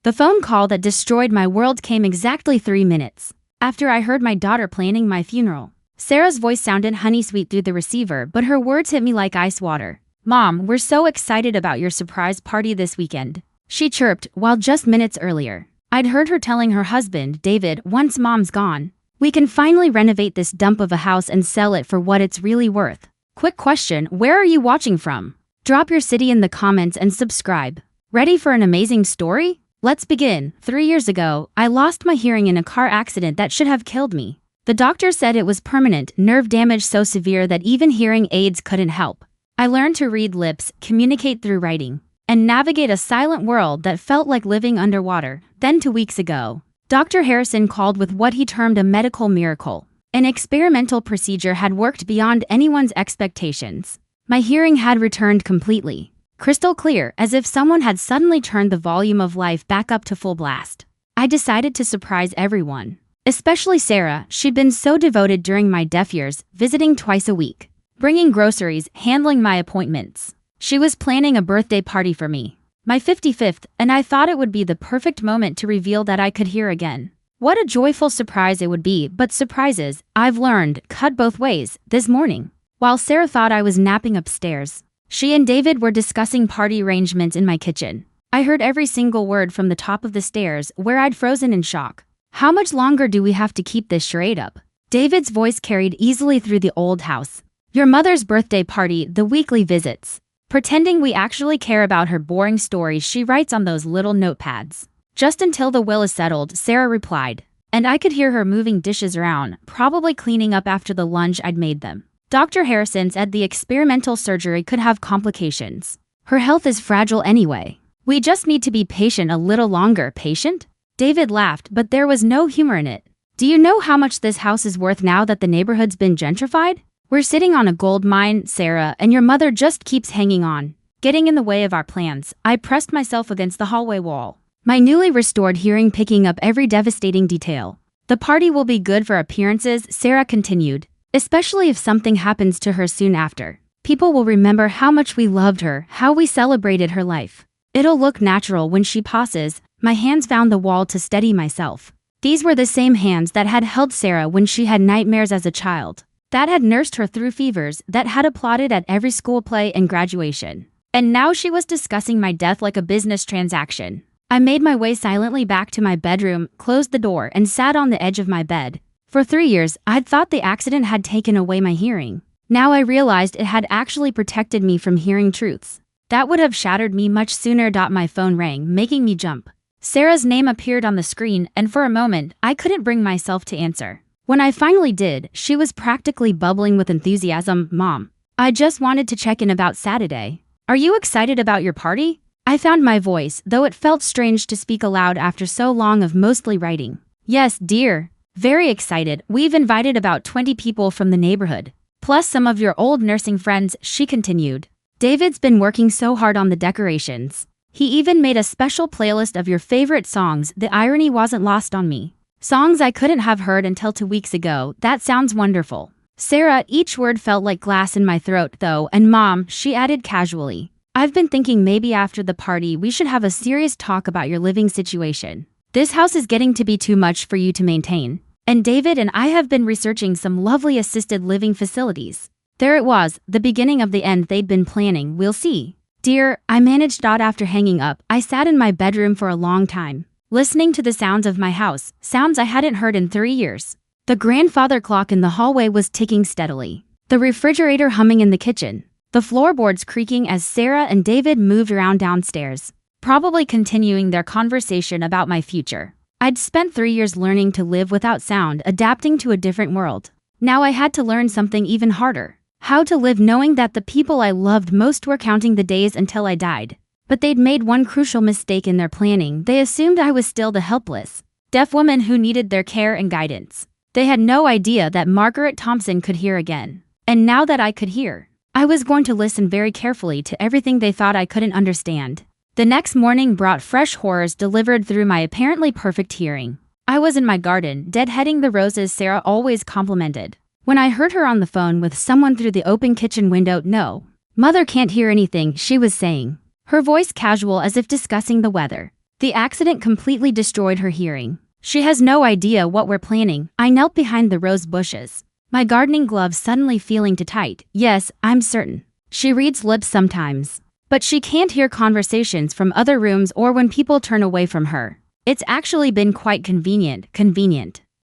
The phone call that destroyed my world came exactly 3 minutes after I heard my daughter planning my funeral. Sarah's voice sounded honey-sweet through the receiver, but her words hit me like ice water. "Mom, we're so excited about your surprise party this weekend," she chirped, while just minutes earlier, I'd heard her telling her husband, David, "Once Mom's gone, we can finally renovate this dump of a house and sell it for what it's really worth." Quick question, where are you watching from? Drop your city in the comments and subscribe. Ready for an amazing story? Let's begin. 3 years ago, I lost my hearing in a car accident that should have killed me. The doctor said it was permanent nerve damage so severe that even hearing aids couldn't help. I learned to read lips, communicate through writing, and navigate a silent world that felt like living underwater. Then 2 weeks ago, Dr. Harrison called with what he termed a medical miracle. An experimental procedure had worked beyond anyone's expectations. My hearing had returned completely. Crystal clear, as if someone had suddenly turned the volume of life back up to full blast. I decided to surprise everyone, especially Sarah. She'd been so devoted during my deaf years, visiting twice a week, bringing groceries, handling my appointments. She was planning a birthday party for me, my 55th, and I thought it would be the perfect moment to reveal that I could hear again. What a joyful surprise it would be, but surprises, I've learned, cut both ways. This morning, while Sarah thought I was napping upstairs, she and David were discussing party arrangements in my kitchen. I heard every single word from the top of the stairs, where I'd frozen in shock. "How much longer do we have to keep this charade up?" David's voice carried easily through the old house. "Your mother's birthday party, the weekly visits. Pretending we actually care about her boring stories she writes on those little notepads. Just until the will is settled," Sarah replied. And I could hear her moving dishes around, probably cleaning up after the lunch I'd made them. Dr. Harrison said the experimental surgery could have complications. "Her health is fragile anyway. We just need to be patient a little longer." Patient? David laughed, but there was no humor in it. "Do you know how much this house is worth now that the neighborhood's been gentrified? We're sitting on a gold mine, Sarah, and your mother just keeps hanging on, getting in the way of our plans." I pressed myself against the hallway wall, my newly restored hearing picking up every devastating detail. "The party will be good for appearances," Sarah continued, "especially if something happens to her soon after. People will remember how much we loved her, how we celebrated her life. It'll look natural when she passes." My hands found the wall to steady myself. These were the same hands that had held Sarah when she had nightmares as a child, that had nursed her through fevers, that had applauded at every school play and graduation. And now she was discussing my death like a business transaction. I made my way silently back to my bedroom, closed the door, and sat on the edge of my bed. For 3 years, I'd thought the accident had taken away my hearing. Now I realized it had actually protected me from hearing truths that would have shattered me much sooner. My phone rang, making me jump. Sarah's name appeared on the screen, and for a moment, I couldn't bring myself to answer. When I finally did, she was practically bubbling with enthusiasm. "Mom, I just wanted to check in about Saturday. Are you excited about your party?" I found my voice, though it felt strange to speak aloud after so long of mostly writing. "Yes, dear. Very excited. We've invited about 20 people from the neighborhood, plus some of your old nursing friends," she continued. "David's been working so hard on the decorations. He even made a special playlist of your favorite songs." The irony wasn't lost on me. "Songs I couldn't have heard until 2 weeks ago. That sounds wonderful." Sarah, each word felt like glass in my throat though, "And Mom," she added casually, "I've been thinking maybe after the party we should have a serious talk about your living situation. This house is getting to be too much for you to maintain. And David and I have been researching some lovely assisted living facilities." There it was, the beginning of the end they'd been planning. "We'll see, dear," I managed. After hanging up, I sat in my bedroom for a long time, listening to the sounds of my house, sounds I hadn't heard in 3 years. The grandfather clock in the hallway was ticking steadily, the refrigerator humming in the kitchen, the floorboards creaking as Sarah and David moved around downstairs, probably continuing their conversation about my future. I'd spent 3 years learning to live without sound, adapting to a different world. Now I had to learn something even harder. How to live knowing that the people I loved most were counting the days until I died. But they'd made one crucial mistake in their planning. They assumed I was still the helpless, deaf woman who needed their care and guidance. They had no idea that Margaret Thompson could hear again. And now that I could hear, I was going to listen very carefully to everything they thought I couldn't understand. The next morning brought fresh horrors delivered through my apparently perfect hearing. I was in my garden, deadheading the roses Sarah always complimented, when I heard her on the phone with someone through the open kitchen window. "No, Mother can't hear anything," she was saying, her voice casual as if discussing the weather. The accident completely destroyed her hearing. She has no idea what we're planning. I knelt behind the rose bushes, my gardening gloves suddenly feeling too tight. Yes, I'm certain. She reads lips sometimes, but she can't hear conversations from other rooms or when people turn away from her. It's actually been quite convenient.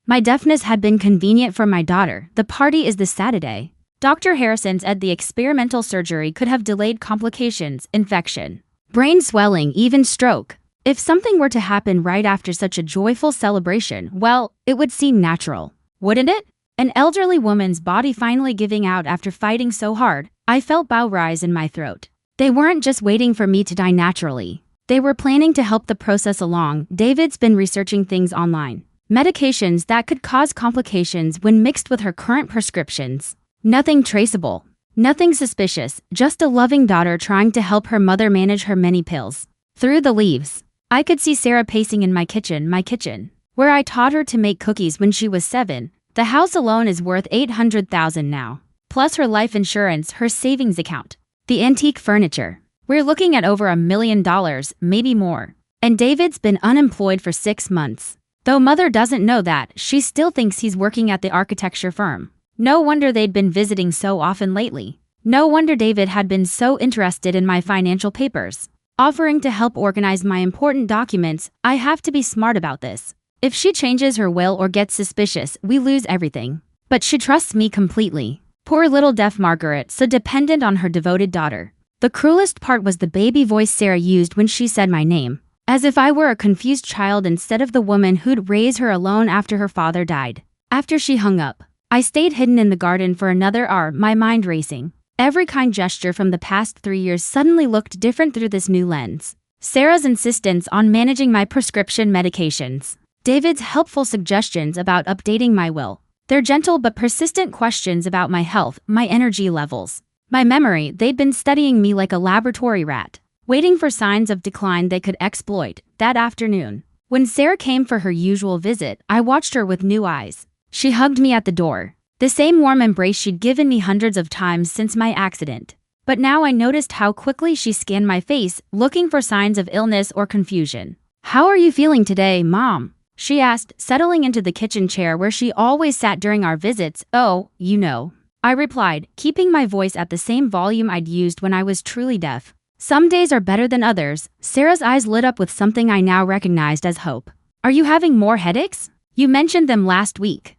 My deafness had been convenient for my daughter. The party is this Saturday. Dr. Harrison said the experimental surgery could have delayed complications, infection, brain swelling, even stroke. If something were to happen right after such a joyful celebration, well, it would seem natural, wouldn't it? An elderly woman's body finally giving out after fighting so hard. I felt bow rise in my throat. They weren't just waiting for me to die naturally. They were planning to help the process along. David's been researching things online. Medications that could cause complications when mixed with her current prescriptions. Nothing traceable. Nothing suspicious. Just a loving daughter trying to help her mother manage her many pills. Through the leaves, I could see Sarah pacing in my kitchen, where I taught her to make cookies when she was 7. The house alone is worth $800,000 now. Plus her life insurance, her savings account, the antique furniture. We're looking at over $1 million, maybe more. And David's been unemployed for 6 months. Though mother doesn't know that, she still thinks he's working at the architecture firm. No wonder they'd been visiting so often lately. No wonder David had been so interested in my financial papers, offering to help organize my important documents. I have to be smart about this. If she changes her will or gets suspicious, we lose everything. But she trusts me completely. Poor little deaf Margaret, so dependent on her devoted daughter. The cruelest part was the baby voice Sarah used when she said my name, as if I were a confused child instead of the woman who'd raised her alone after her father died. After she hung up, I stayed hidden in the garden for another hour, my mind racing. Every kind gesture from the past 3 years suddenly looked different through this new lens. Sarah's insistence on managing my prescription medications. David's helpful suggestions about updating my will. Their gentle but persistent questions about my health, my energy levels, my memory. They'd been studying me like a laboratory rat, waiting for signs of decline they could exploit. That afternoon, when Sarah came for her usual visit, I watched her with new eyes. She hugged me at the door, the same warm embrace she'd given me hundreds of times since my accident. But now I noticed how quickly she scanned my face, looking for signs of illness or confusion. "How are you feeling today, Mom?" she asked, settling into the kitchen chair where she always sat during our visits. "Oh, you know," I replied, keeping my voice at the same volume I'd used when I was truly deaf. "Some days are better than others." Sarah's eyes lit up with something I now recognized as hope. "Are you having more headaches? You mentioned them last week."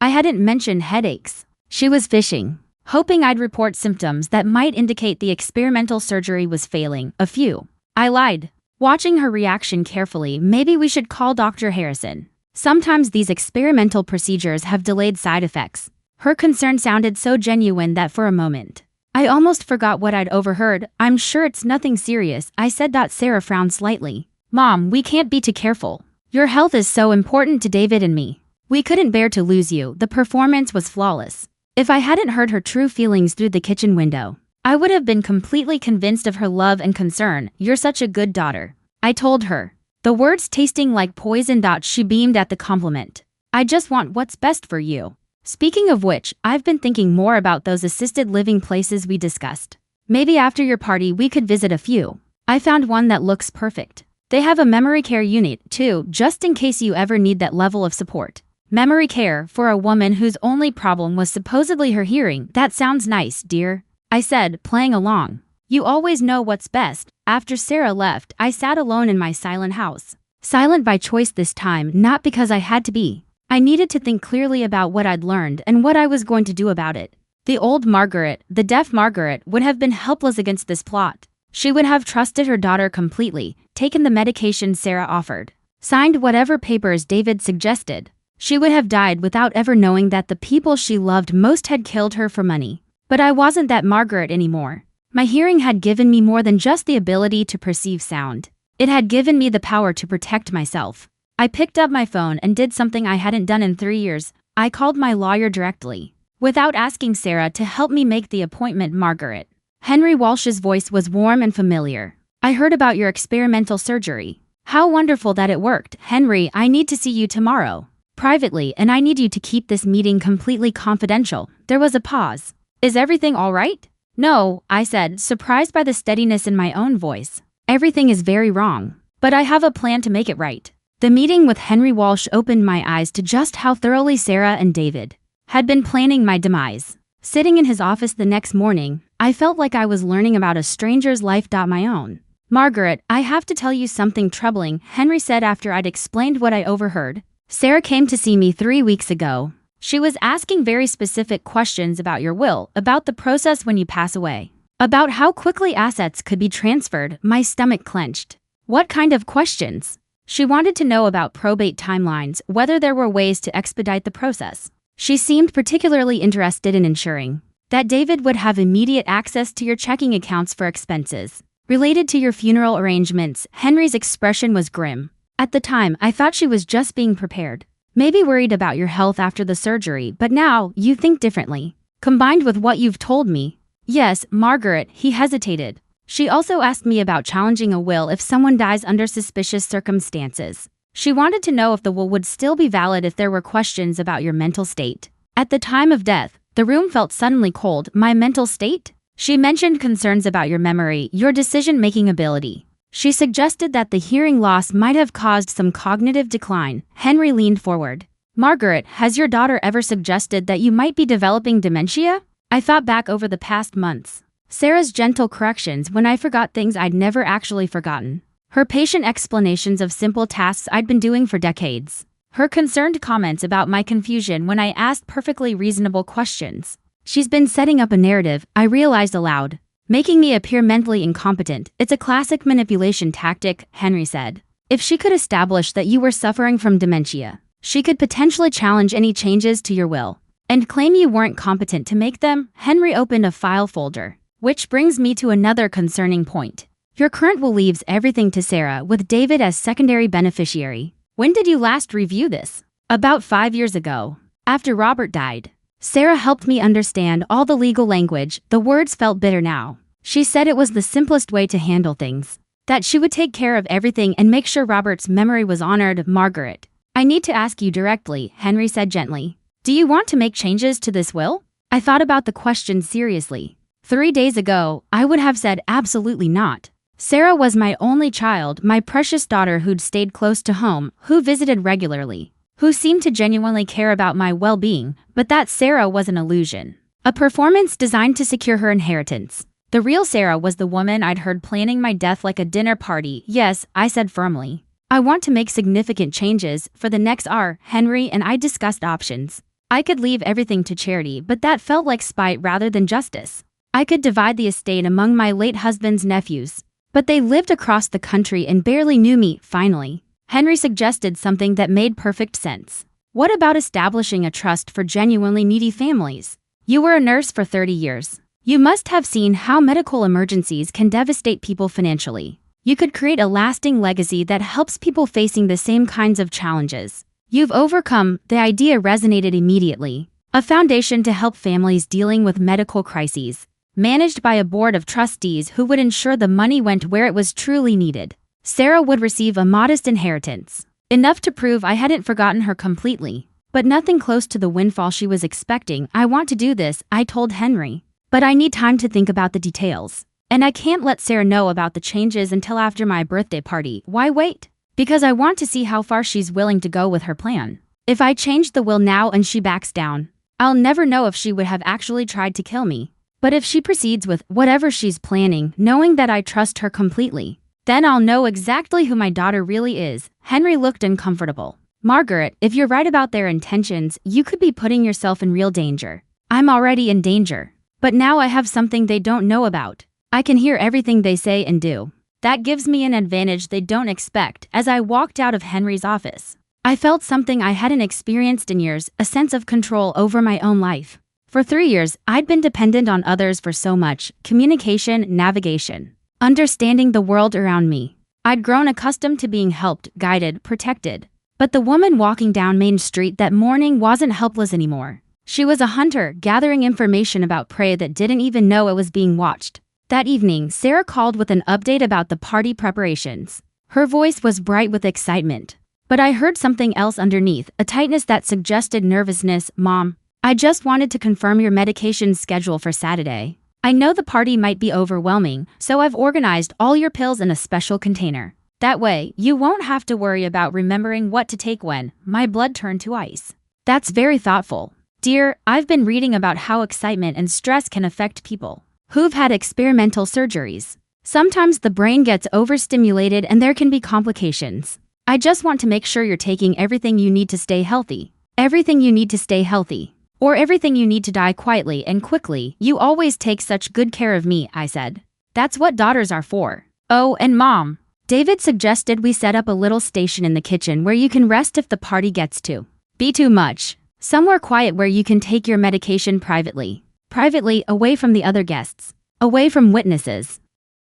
I hadn't mentioned headaches. She was fishing, hoping I'd report symptoms that might indicate the experimental surgery was failing. "A few." I lied, watching her reaction carefully. "Maybe we should call Dr. Harrison. Sometimes these experimental procedures have delayed side effects." Her concern sounded so genuine that for a moment, I almost forgot what I'd overheard. "I'm sure it's nothing serious," I said. Sarah frowned slightly. "Mom, we can't be too careful. Your health is so important to David and me. We couldn't bear to lose you." The performance was flawless. If I hadn't heard her true feelings through the kitchen window, I would have been completely convinced of her love and concern. "You're such a good daughter," I told her, the words tasting like poison. She beamed at the compliment. "I just want what's best for you." Speaking of which, I've been thinking more about those assisted living places we discussed. Maybe after your party we could visit a few. I found one that looks perfect. They have a memory care unit, too, just in case you ever need that level of support. Memory care for a woman whose only problem was supposedly her hearing. "That sounds nice, dear," I said, playing along. "You always know what's best." After Sarah left, I sat alone in my silent house. Silent by choice this time, not because I had to be. I needed to think clearly about what I'd learned and what I was going to do about it. The old Margaret, the deaf Margaret, would have been helpless against this plot. She would have trusted her daughter completely, taken the medication Sarah offered, signed whatever papers David suggested. She would have died without ever knowing that the people she loved most had killed her for money. But I wasn't that Margaret anymore. My hearing had given me more than just the ability to perceive sound. It had given me the power to protect myself. I picked up my phone and did something I hadn't done in 3 years. I called my lawyer directly, without asking Sarah to help me make the appointment. "Margaret." Henry Walsh's voice was warm and familiar. "I heard about your experimental surgery. How wonderful that it worked. Henry, I need to see you tomorrow, privately, and I need you to keep this meeting completely confidential." There was a pause. "Is everything all right?" "No," I said, surprised by the steadiness in my own voice. "Everything is very wrong. but I have a plan to make it right. The meeting with Henry Walsh opened my eyes to just how thoroughly Sarah and David had been planning my demise. Sitting in his office the next morning, I felt like I was learning about a stranger's life. My own. Margaret, I have to tell you something troubling, Henry said after I'd explained what I overheard. Sarah came to see me 3 weeks ago. She was asking very specific questions about your will, about the process when you pass away, about how quickly assets could be transferred. My stomach clenched. What kind of questions? She wanted to know about probate timelines, whether there were ways to expedite the process. She seemed particularly interested in ensuring that David would have immediate access to your checking accounts for expenses related to your funeral arrangements. Henry's expression was grim. At the time, I thought she was just being prepared, maybe worried about your health after the surgery, but now you think differently. Combined with what you've told me. Yes, Margaret, he hesitated. She also asked me about challenging a will if someone dies under suspicious circumstances. She wanted to know if the will would still be valid if there were questions about your mental state. At the time of death, the room felt suddenly cold. My mental state? She mentioned concerns about your memory, your decision-making ability. She suggested that the hearing loss might have caused some cognitive decline. Henry leaned forward. Margaret, has your daughter ever suggested that you might be developing dementia? I thought back over the past months. Sarah's gentle corrections when I forgot things I'd never actually forgotten. Her patient explanations of simple tasks I'd been doing for decades. Her concerned comments about my confusion when I asked perfectly reasonable questions. She's been setting up a narrative, I realized aloud, making me appear mentally incompetent. It's a classic manipulation tactic, Henry said. If she could establish that you were suffering from dementia, she could potentially challenge any changes to your will and claim you weren't competent to make them. Henry opened a file folder. Which brings me to another concerning point. Your current will leaves everything to Sarah, with David as secondary beneficiary. When did you last review this? About 5 years ago. After Robert died. Sarah helped me understand all the legal language. The words felt bitter now. She said it was the simplest way to handle things. That she would take care of everything and make sure Robert's memory was honored. Margaret, I need to ask you directly, Henry said gently. Do you want to make changes to this will? I thought about the question seriously. 3 days ago, I would have said absolutely not. Sarah was my only child, my precious daughter who'd stayed close to home, who visited regularly, who seemed to genuinely care about my well-being, but that Sarah was an illusion. A performance designed to secure her inheritance. The real Sarah was the woman I'd heard planning my death like a dinner party. Yes, I said firmly. I want to make significant changes. For the next hour, Henry and I discussed options. I could leave everything to charity, but that felt like spite rather than justice. I could divide the estate among my late husband's nephews, but they lived across the country and barely knew me. Finally, Henry suggested something that made perfect sense. What about establishing a trust for genuinely needy families? You were a nurse for 30 years. You must have seen how medical emergencies can devastate people financially. You could create a lasting legacy that helps people facing the same kinds of challenges you've overcome. The idea resonated immediately. A foundation to help families dealing with medical crises, managed by a board of trustees who would ensure the money went where it was truly needed. Sarah would receive a modest inheritance, enough to prove I hadn't forgotten her completely, but nothing close to the windfall she was expecting. I want to do this, I told Henry, but I need time to think about the details. And I can't let Sarah know about the changes until after my birthday party. Why wait? Because I want to see how far she's willing to go with her plan. If I change the will now and she backs down, I'll never know if she would have actually tried to kill me. But if she proceeds with whatever she's planning, knowing that I trust her completely, then I'll know exactly who my daughter really is. Henry looked uncomfortable. Margaret, if you're right about their intentions, you could be putting yourself in real danger. I'm already in danger. But now I have something they don't know about. I can hear everything they say and do. That gives me an advantage they don't expect. As I walked out of Henry's office, I felt something I hadn't experienced in years, a sense of control over my own life. For 3 years, I'd been dependent on others for so much: communication, navigation, understanding the world around me. I'd grown accustomed to being helped, guided, protected. But the woman walking down Main Street that morning wasn't helpless anymore. She was a hunter, gathering information about prey that didn't even know it was being watched. That evening, Sarah called with an update about the party preparations. Her voice was bright with excitement. But I heard something else underneath, a tightness that suggested nervousness. Mom, I just wanted to confirm your medication schedule for Saturday. I know the party might be overwhelming, so I've organized all your pills in a special container. That way, you won't have to worry about remembering what to take when my blood turned to ice. That's very thoughtful. Dear, I've been reading about how excitement and stress can affect people who've had experimental surgeries. Sometimes the brain gets overstimulated and there can be complications. I just want to make sure you're taking everything you need to stay healthy. Everything you need to stay healthy. Or everything you need to die quietly and quickly. You always take such good care of me, I said. That's what daughters are for. Oh, and Mom. David suggested we set up a little station in the kitchen where you can rest if the party gets to be too much. Somewhere quiet where you can take your medication privately. Privately, away from the other guests. Away from witnesses.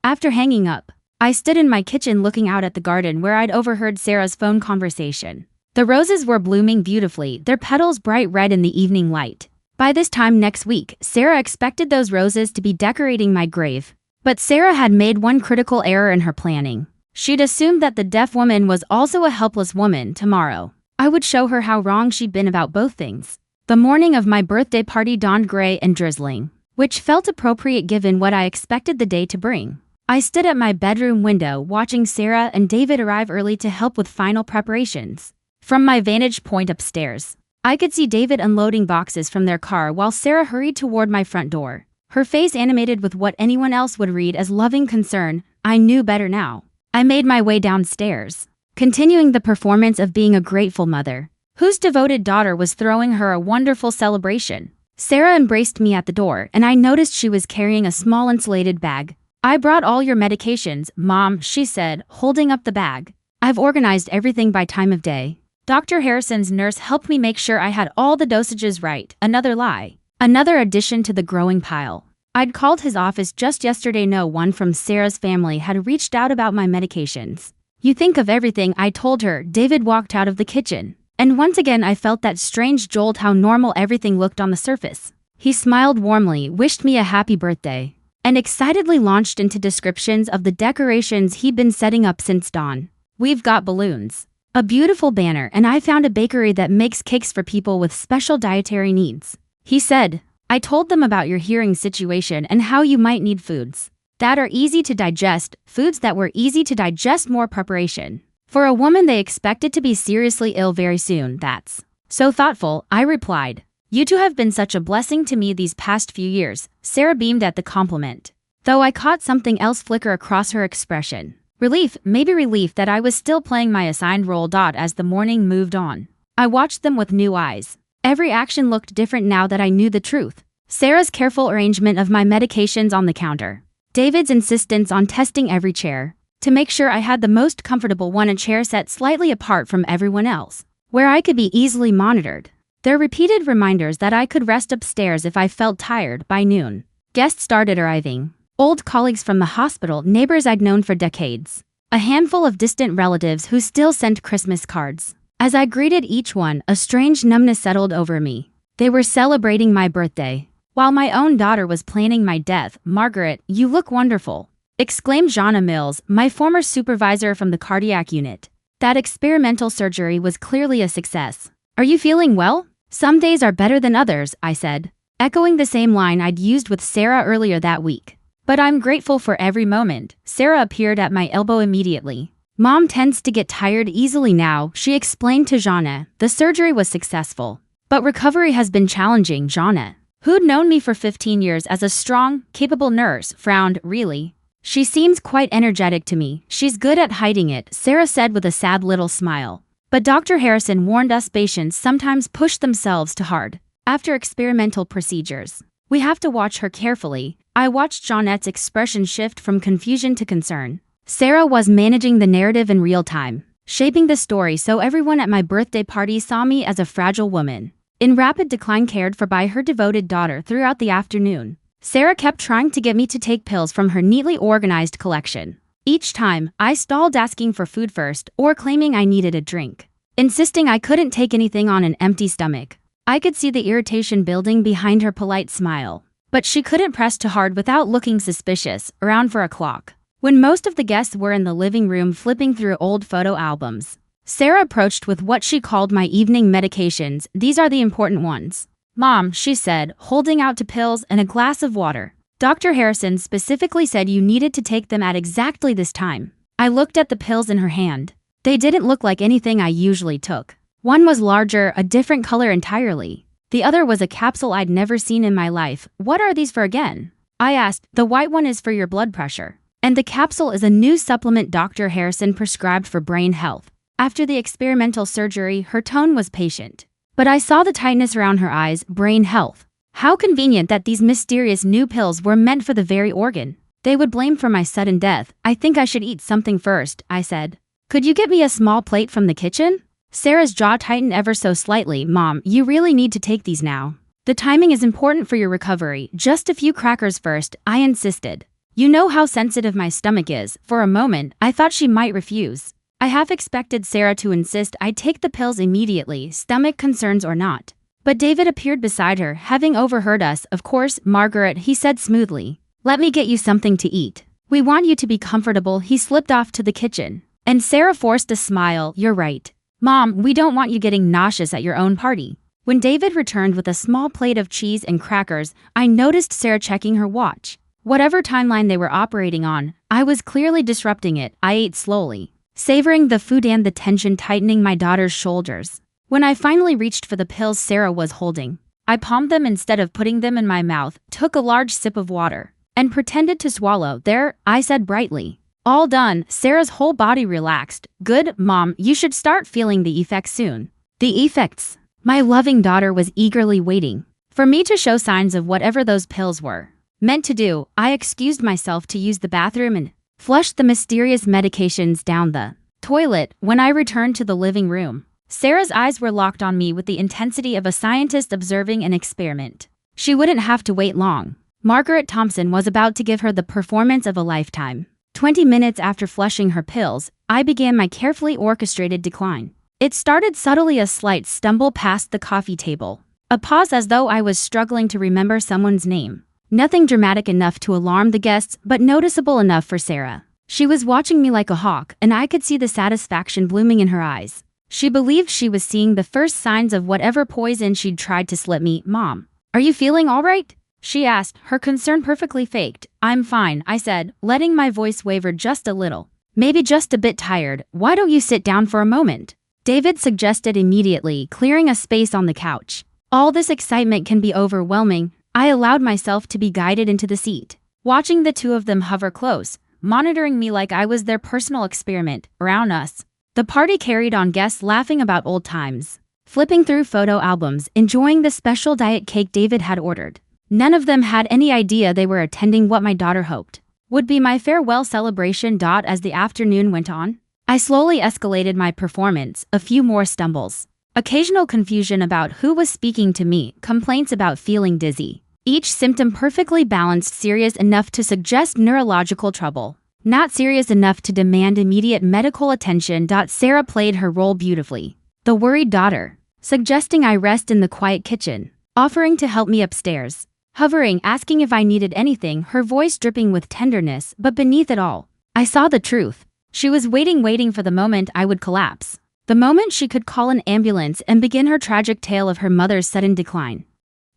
After hanging up, I stood in my kitchen looking out at the garden where I'd overheard Sarah's phone conversation. The roses were blooming beautifully, their petals bright red in the evening light. By this time next week, Sarah expected those roses to be decorating my grave. But Sarah had made one critical error in her planning. She'd assumed that the deaf woman was also a helpless woman. Tomorrow, I would show her how wrong she'd been about both things. The morning of my birthday party dawned gray and drizzling, which felt appropriate given what I expected the day to bring. I stood at my bedroom window watching Sarah and David arrive early to help with final preparations. From my vantage point upstairs, I could see David unloading boxes from their car while Sarah hurried toward my front door, her face animated with what anyone else would read as loving concern. I knew better now. I made my way downstairs, continuing the performance of being a grateful mother, whose devoted daughter was throwing her a wonderful celebration. Sarah embraced me at the door, and I noticed she was carrying a small insulated bag. I brought all your medications, Mom, she said, holding up the bag. I've organized everything by time of day. Dr. Harrison's nurse helped me make sure I had all the dosages right. Another lie. Another addition to the growing pile. I'd called his office just yesterday. No one from Sarah's family had reached out about my medications. You think of everything I told her. David walked out of the kitchen. And once again I felt that strange jolt, how normal everything looked on the surface. He smiled warmly, wished me a happy birthday, and excitedly launched into descriptions of the decorations he'd been setting up since dawn. We've got balloons, a beautiful banner, and I found a bakery that makes cakes for people with special dietary needs. He said, I told them about your hearing situation and how you might need foods that are easy to digest, foods that were easy to digest, more preparation. For a woman they expected to be seriously ill very soon. That's so thoughtful, I replied. You two have been such a blessing to me these past few years. Sarah beamed at the compliment, though I caught something else flicker across her expression. Relief, maybe relief that I was still playing my assigned role. As the morning moved on, I watched them with new eyes. Every action looked different now that I knew the truth. Sarah's careful arrangement of my medications on the counter. David's insistence on testing every chair to make sure I had the most comfortable one, a chair set slightly apart from everyone else, where I could be easily monitored. Their repeated reminders that I could rest upstairs if I felt tired. By noon, guests started arriving. Old colleagues from the hospital, neighbors I'd known for decades. A handful of distant relatives who still sent Christmas cards. As I greeted each one, a strange numbness settled over me. They were celebrating my birthday, while my own daughter was planning my death. Margaret, you look wonderful, exclaimed Jana Mills, my former supervisor from the cardiac unit. That experimental surgery was clearly a success. Are you feeling well? Some days are better than others, I said, echoing the same line I'd used with Sarah earlier that week. But I'm grateful for every moment. Sarah appeared at my elbow immediately. Mom tends to get tired easily now, she explained to Jana. The surgery was successful, but recovery has been challenging. Jana, who'd known me for 15 years as a strong, capable nurse, frowned. Really? She seems quite energetic to me. She's good at hiding it, Sarah said with a sad little smile. But Dr. Harrison warned us patients sometimes push themselves too hard after experimental procedures. We have to watch her carefully. I watched Jeanette's expression shift from confusion to concern. Sarah was managing the narrative in real time, shaping the story so everyone at my birthday party saw me as a fragile woman in rapid decline, cared for by her devoted daughter. Throughout the afternoon, Sarah kept trying to get me to take pills from her neatly organized collection. Each time, I stalled, asking for food first or claiming I needed a drink, insisting I couldn't take anything on an empty stomach. I could see the irritation building behind her polite smile, but she couldn't press too hard without looking suspicious. Around 4 o'clock, when most of the guests were in the living room flipping through old photo albums, Sarah approached with what she called my evening medications. These are the important ones, Mom, she said, holding out 2 pills and a glass of water. Dr. Harrison specifically said you needed to take them at exactly this time. I looked at the pills in her hand. They didn't look like anything I usually took. One was larger, a different color entirely. The other was a capsule I'd never seen in my life. What are these for again? I asked. The white one is for your blood pressure. And the capsule is a new supplement Dr. Harrison prescribed for brain health. After the experimental surgery, her tone was patient. But I saw the tightness around her eyes. Brain health. How convenient that these mysterious new pills were meant for the very organ they would blame for my sudden death. I think I should eat something first, I said. Could you get me a small plate from the kitchen? Sarah's jaw tightened ever so slightly. Mom, you really need to take these now. The timing is important for your recovery. Just a few crackers first, I insisted. You know how sensitive my stomach is. For a moment, I thought she might refuse. I half expected Sarah to insist I take the pills immediately, stomach concerns or not. But David appeared beside her, having overheard us. Of course, Margaret, he said smoothly. Let me get you something to eat. We want you to be comfortable. He slipped off to the kitchen. And Sarah forced a smile. You're right. Mom, we don't want you getting nauseous at your own party. When David returned with a small plate of cheese and crackers, I noticed Sarah checking her watch. Whatever timeline they were operating on, I was clearly disrupting it. I ate slowly, savoring the food and the tension tightening my daughter's shoulders. When I finally reached for the pills Sarah was holding, I palmed them instead of putting them in my mouth, took a large sip of water, and pretended to swallow. There, I said brightly. All done. Sarah's whole body relaxed. Good, Mom, you should start feeling the effects soon. The effects? My loving daughter was eagerly waiting for me to show signs of whatever those pills were meant to do. I excused myself to use the bathroom and flushed the mysterious medications down the toilet. When I returned to the living room, Sarah's eyes were locked on me with the intensity of a scientist observing an experiment. She wouldn't have to wait long. Margaret Thompson was about to give her the performance of a lifetime. 20 minutes after flushing her pills, I began my carefully orchestrated decline. It started subtly, a slight stumble past the coffee table, a pause as though I was struggling to remember someone's name. Nothing dramatic enough to alarm the guests, but noticeable enough for Sarah. She was watching me like a hawk, and I could see the satisfaction blooming in her eyes. She believed she was seeing the first signs of whatever poison she'd tried to slip me. Mom, are you feeling all right? She asked, her concern perfectly faked. I'm fine, I said, letting my voice waver just a little. Maybe just a bit tired. Why don't you sit down for a moment? David suggested immediately, clearing a space on the couch. All this excitement can be overwhelming. I allowed myself to be guided into the seat, watching the two of them hover close, monitoring me like I was their personal experiment. Around us, the party carried on, guests laughing about old times, flipping through photo albums, enjoying the special diet cake David had ordered. None of them had any idea they were attending what my daughter hoped would be my farewell celebration. As the afternoon went on, I slowly escalated my performance. A few more stumbles, occasional confusion about who was speaking to me, complaints about feeling dizzy. Each symptom perfectly balanced, serious enough to suggest neurological trouble, not serious enough to demand immediate medical attention. Sarah played her role beautifully. The worried daughter, suggesting I rest in the quiet kitchen, offering to help me upstairs, hovering, asking if I needed anything, her voice dripping with tenderness, but beneath it all, I saw the truth. She was waiting for the moment I would collapse, the moment she could call an ambulance and begin her tragic tale of her mother's sudden decline.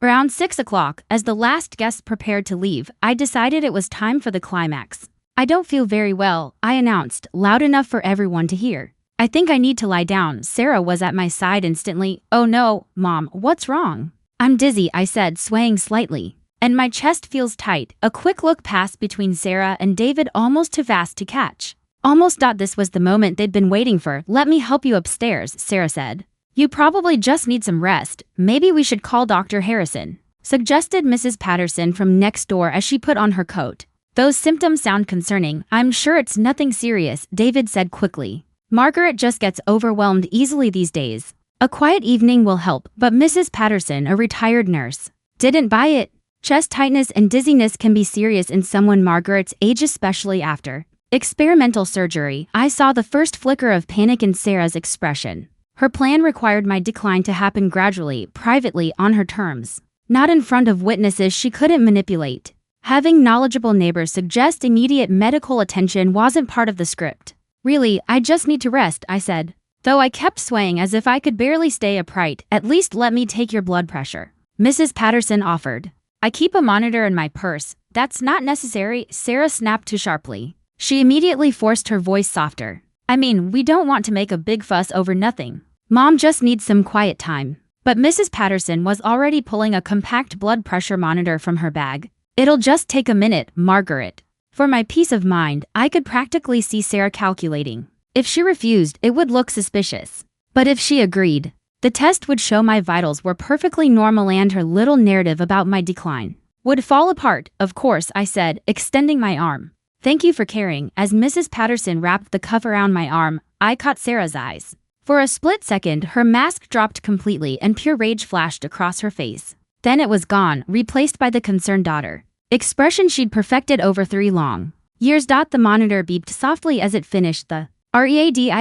Around 6 o'clock, as the last guest prepared to leave, I decided it was time for the climax. I don't feel very well, I announced, loud enough for everyone to hear. I think I need to lie down. Sarah was at my side instantly. Oh no, Mom, what's wrong? I'm dizzy, I said, swaying slightly, and my chest feels tight. A quick look passed between Sarah and David, almost too fast to catch. Almost. This was the moment they'd been waiting for. Let me help you upstairs, Sarah said. You probably just need some rest. Maybe we should call Dr. Harrison, suggested Mrs. Patterson from next door as she put on her coat. Those symptoms sound concerning. I'm sure it's nothing serious, David said quickly. Margaret just gets overwhelmed easily these days. A quiet evening will help, but Mrs. Patterson, a retired nurse, didn't buy it. Chest tightness and dizziness can be serious in someone Margaret's age, especially after experimental surgery. I saw the first flicker of panic in Sarah's expression. Her plan required my decline to happen gradually, privately, on her terms, not in front of witnesses she couldn't manipulate. Having knowledgeable neighbors suggest immediate medical attention wasn't part of the script. Really, I just need to rest, I said, though I kept swaying as if I could barely stay upright. At least let me take your blood pressure, Mrs. Patterson offered. I keep a monitor in my purse. That's not necessary, Sarah snapped too sharply. She immediately forced her voice softer. I mean, we don't want to make a big fuss over nothing. Mom just needs some quiet time. But Mrs. Patterson was already pulling a compact blood pressure monitor from her bag. It'll just take a minute, Margaret. For my peace of mind, I could practically see Sarah calculating. If she refused, it would look suspicious. But if she agreed, the test would show my vitals were perfectly normal and her little narrative about my decline would fall apart. Of course, I said, extending my arm. Thank you for caring. As Mrs. Patterson wrapped the cuff around my arm, I caught Sarah's eyes. For a split second, her mask dropped completely and pure rage flashed across her face. Then it was gone, replaced by the concerned daughter expression she'd perfected over 3 long years. The monitor beeped softly as it finished the reading.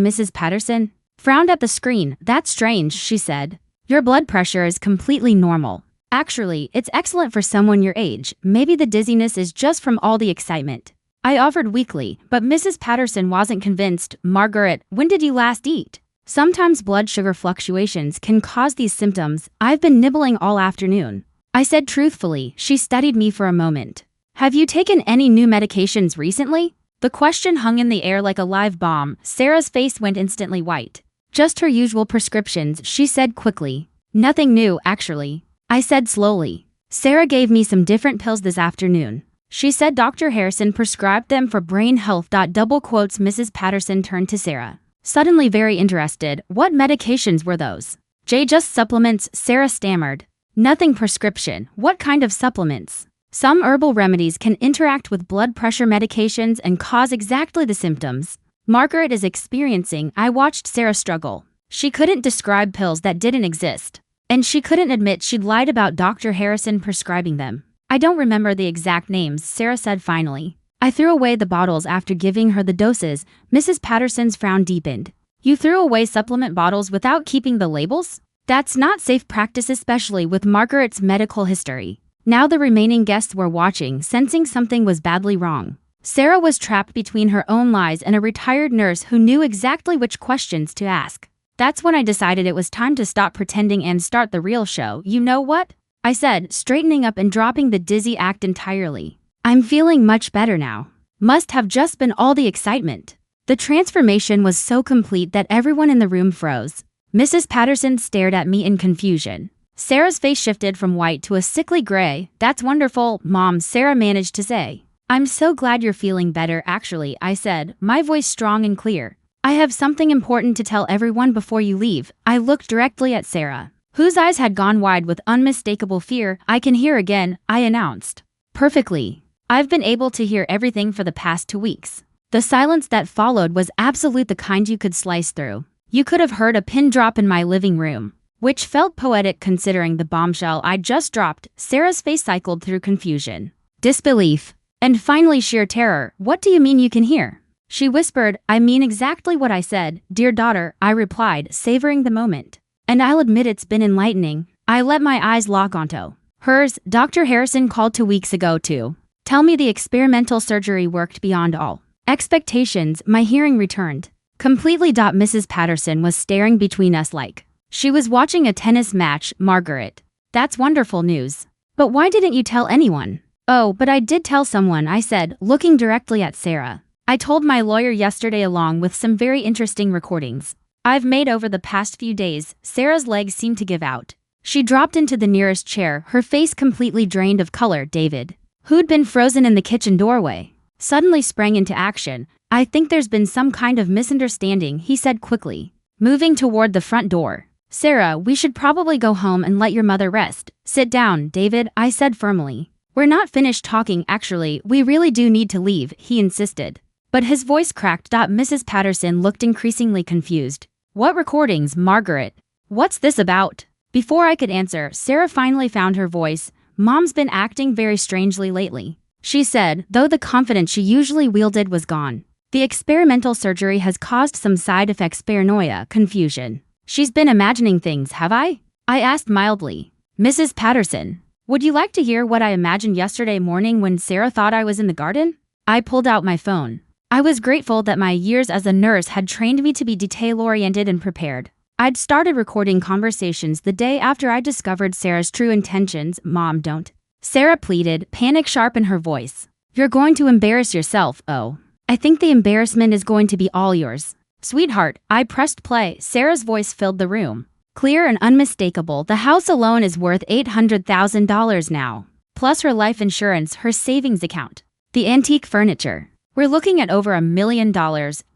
Mrs. Patterson frowned at the screen. That's strange, she said. Your blood pressure is completely normal. Actually, it's excellent for someone your age. Maybe the dizziness is just from all the excitement. I offered weakly, but Mrs. Patterson wasn't convinced. Margaret, when did you last eat? Sometimes blood sugar fluctuations can cause these symptoms. I've been nibbling all afternoon, I said truthfully. She studied me for a moment. Have you taken any new medications recently? The question hung in the air like a live bomb. Sarah's face went instantly white. Just her usual prescriptions, she said quickly. Nothing new, actually, I said slowly. Sarah gave me some different pills this afternoon. She said Dr. Harrison prescribed them for brain health. Double quotes. Mrs. Patterson turned to Sarah, suddenly very interested. What medications were those? Just supplements, Sarah stammered. Nothing prescription. What kind of supplements? Some herbal remedies can interact with blood pressure medications and cause exactly the symptoms Margaret is experiencing. I watched Sarah struggle. She couldn't describe pills that didn't exist. And she couldn't admit she'd lied about Dr. Harrison prescribing them. I don't remember the exact names, Sarah said finally. I threw away the bottles after giving her the doses. Mrs. Patterson's frown deepened. You threw away supplement bottles without keeping the labels? That's not safe practice, especially with Margaret's medical history. Now the remaining guests were watching, sensing something was badly wrong. Sarah was trapped between her own lies and a retired nurse who knew exactly which questions to ask. That's when I decided it was time to stop pretending and start the real show. You know what? I said, straightening up and dropping the dizzy act entirely. I'm feeling much better now. Must have just been all the excitement. The transformation was so complete that everyone in the room froze. Mrs. Patterson stared at me in confusion. Sarah's face shifted from white to a sickly gray. That's wonderful, Mom, Sarah managed to say. I'm so glad you're feeling better, actually, I said, my voice strong and clear. I have something important to tell everyone before you leave. I looked directly at Sarah, whose eyes had gone wide with unmistakable fear. I can hear again, I announced. Perfectly. I've been able to hear everything for the past 2 weeks. The silence that followed was absolute, the kind you could slice through. You could have heard a pin drop in my living room, which felt poetic considering the bombshell I'd just dropped. Sarah's face cycled through confusion, disbelief, and finally sheer terror. What do you mean you can hear? She whispered. I mean exactly what I said, dear daughter, I replied, savoring the moment. And I'll admit it's been enlightening. I let my eyes lock onto hers. Dr. Harrison called 2 weeks ago to tell me the experimental surgery worked beyond all expectations. My hearing returned completely. Mrs. Patterson was staring between us like she was watching a tennis match. Margaret, that's wonderful news. But why didn't you tell anyone? Oh, but I did tell someone, I said, looking directly at Sarah. I told my lawyer yesterday along with some very interesting recordings I've made over the past few days. Sarah's legs seemed to give out. She dropped into the nearest chair, her face completely drained of color. David, who'd been frozen in the kitchen doorway, suddenly sprang into action. I think there's been some kind of misunderstanding, he said quickly, moving toward the front door. Sarah, we should probably go home and let your mother rest. Sit down, David, I said firmly. We're not finished talking, actually, we really do need to leave, he insisted. But his voice cracked. Mrs. Patterson looked increasingly confused. What recordings, Margaret? What's this about? Before I could answer, Sarah finally found her voice. Mom's been acting very strangely lately, she said, though the confidence she usually wielded was gone. The experimental surgery has caused some side effects, paranoia, confusion. She's been imagining things, have I? I asked mildly. Mrs. Patterson, would you like to hear what I imagined yesterday morning when Sarah thought I was in the garden? I pulled out my phone. I was grateful that my years as a nurse had trained me to be detail-oriented and prepared. I'd started recording conversations the day after I discovered Sarah's true intentions. Mom, don't. Sarah pleaded, panic sharp in her voice. You're going to embarrass yourself. Oh. I think the embarrassment is going to be all yours. Sweetheart, I pressed play. Sarah's voice filled the room. Clear and unmistakable, the house alone is worth $800,000 now. Plus her life insurance, her savings account. The antique furniture. We're looking at over $1 million,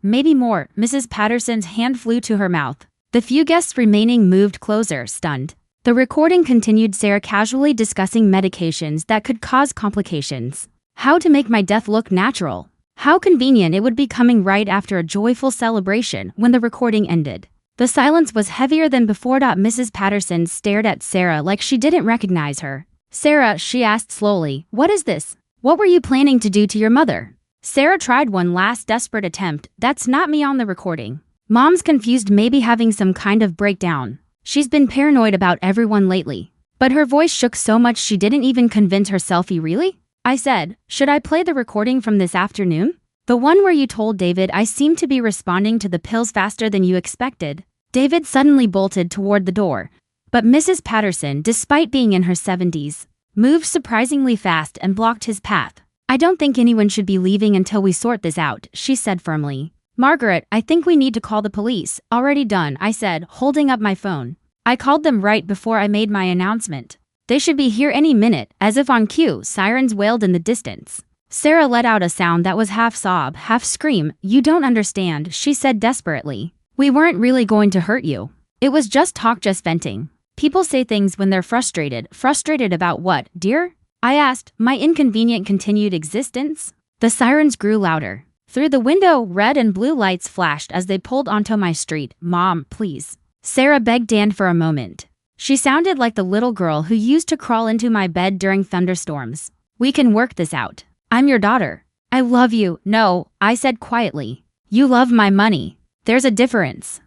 maybe more. Mrs. Patterson's hand flew to her mouth. The few guests remaining moved closer, stunned. The recording continued, Sarah casually discussing medications that could cause complications. How to make my death look natural. How convenient it would be coming right after a joyful celebration when the recording ended. The silence was heavier than before. Mrs. Patterson stared at Sarah like she didn't recognize her. Sarah, she asked slowly, what is this? What were you planning to do to your mother? Sarah tried one last desperate attempt. That's not me on the recording. Mom's confused, maybe having some kind of breakdown. She's been paranoid about everyone lately. But her voice shook so much she didn't even convince herself. Really? I said, should I play the recording from this afternoon? The one where you told David I seemed to be responding to the pills faster than you expected. David suddenly bolted toward the door. But Mrs. Patterson, despite being in her 70s, moved surprisingly fast and blocked his path. I don't think anyone should be leaving until we sort this out, she said firmly. Margaret, I think we need to call the police. Already done, I said, holding up my phone. I called them right before I made my announcement. They should be here any minute. As if on cue, sirens wailed in the distance. Sarah let out a sound that was half sob, half scream. You don't understand, she said desperately. We weren't really going to hurt you. It was just talk, just venting. People say things when they're frustrated. Frustrated about what, dear? I asked, my inconvenient continued existence? The sirens grew louder. Through the window, red and blue lights flashed as they pulled onto my street. Mom, please. Sarah begged Dan for a moment. She sounded like the little girl who used to crawl into my bed during thunderstorms. We can work this out. I'm your daughter. I love you. No, I said quietly. You love my money. There's a difference.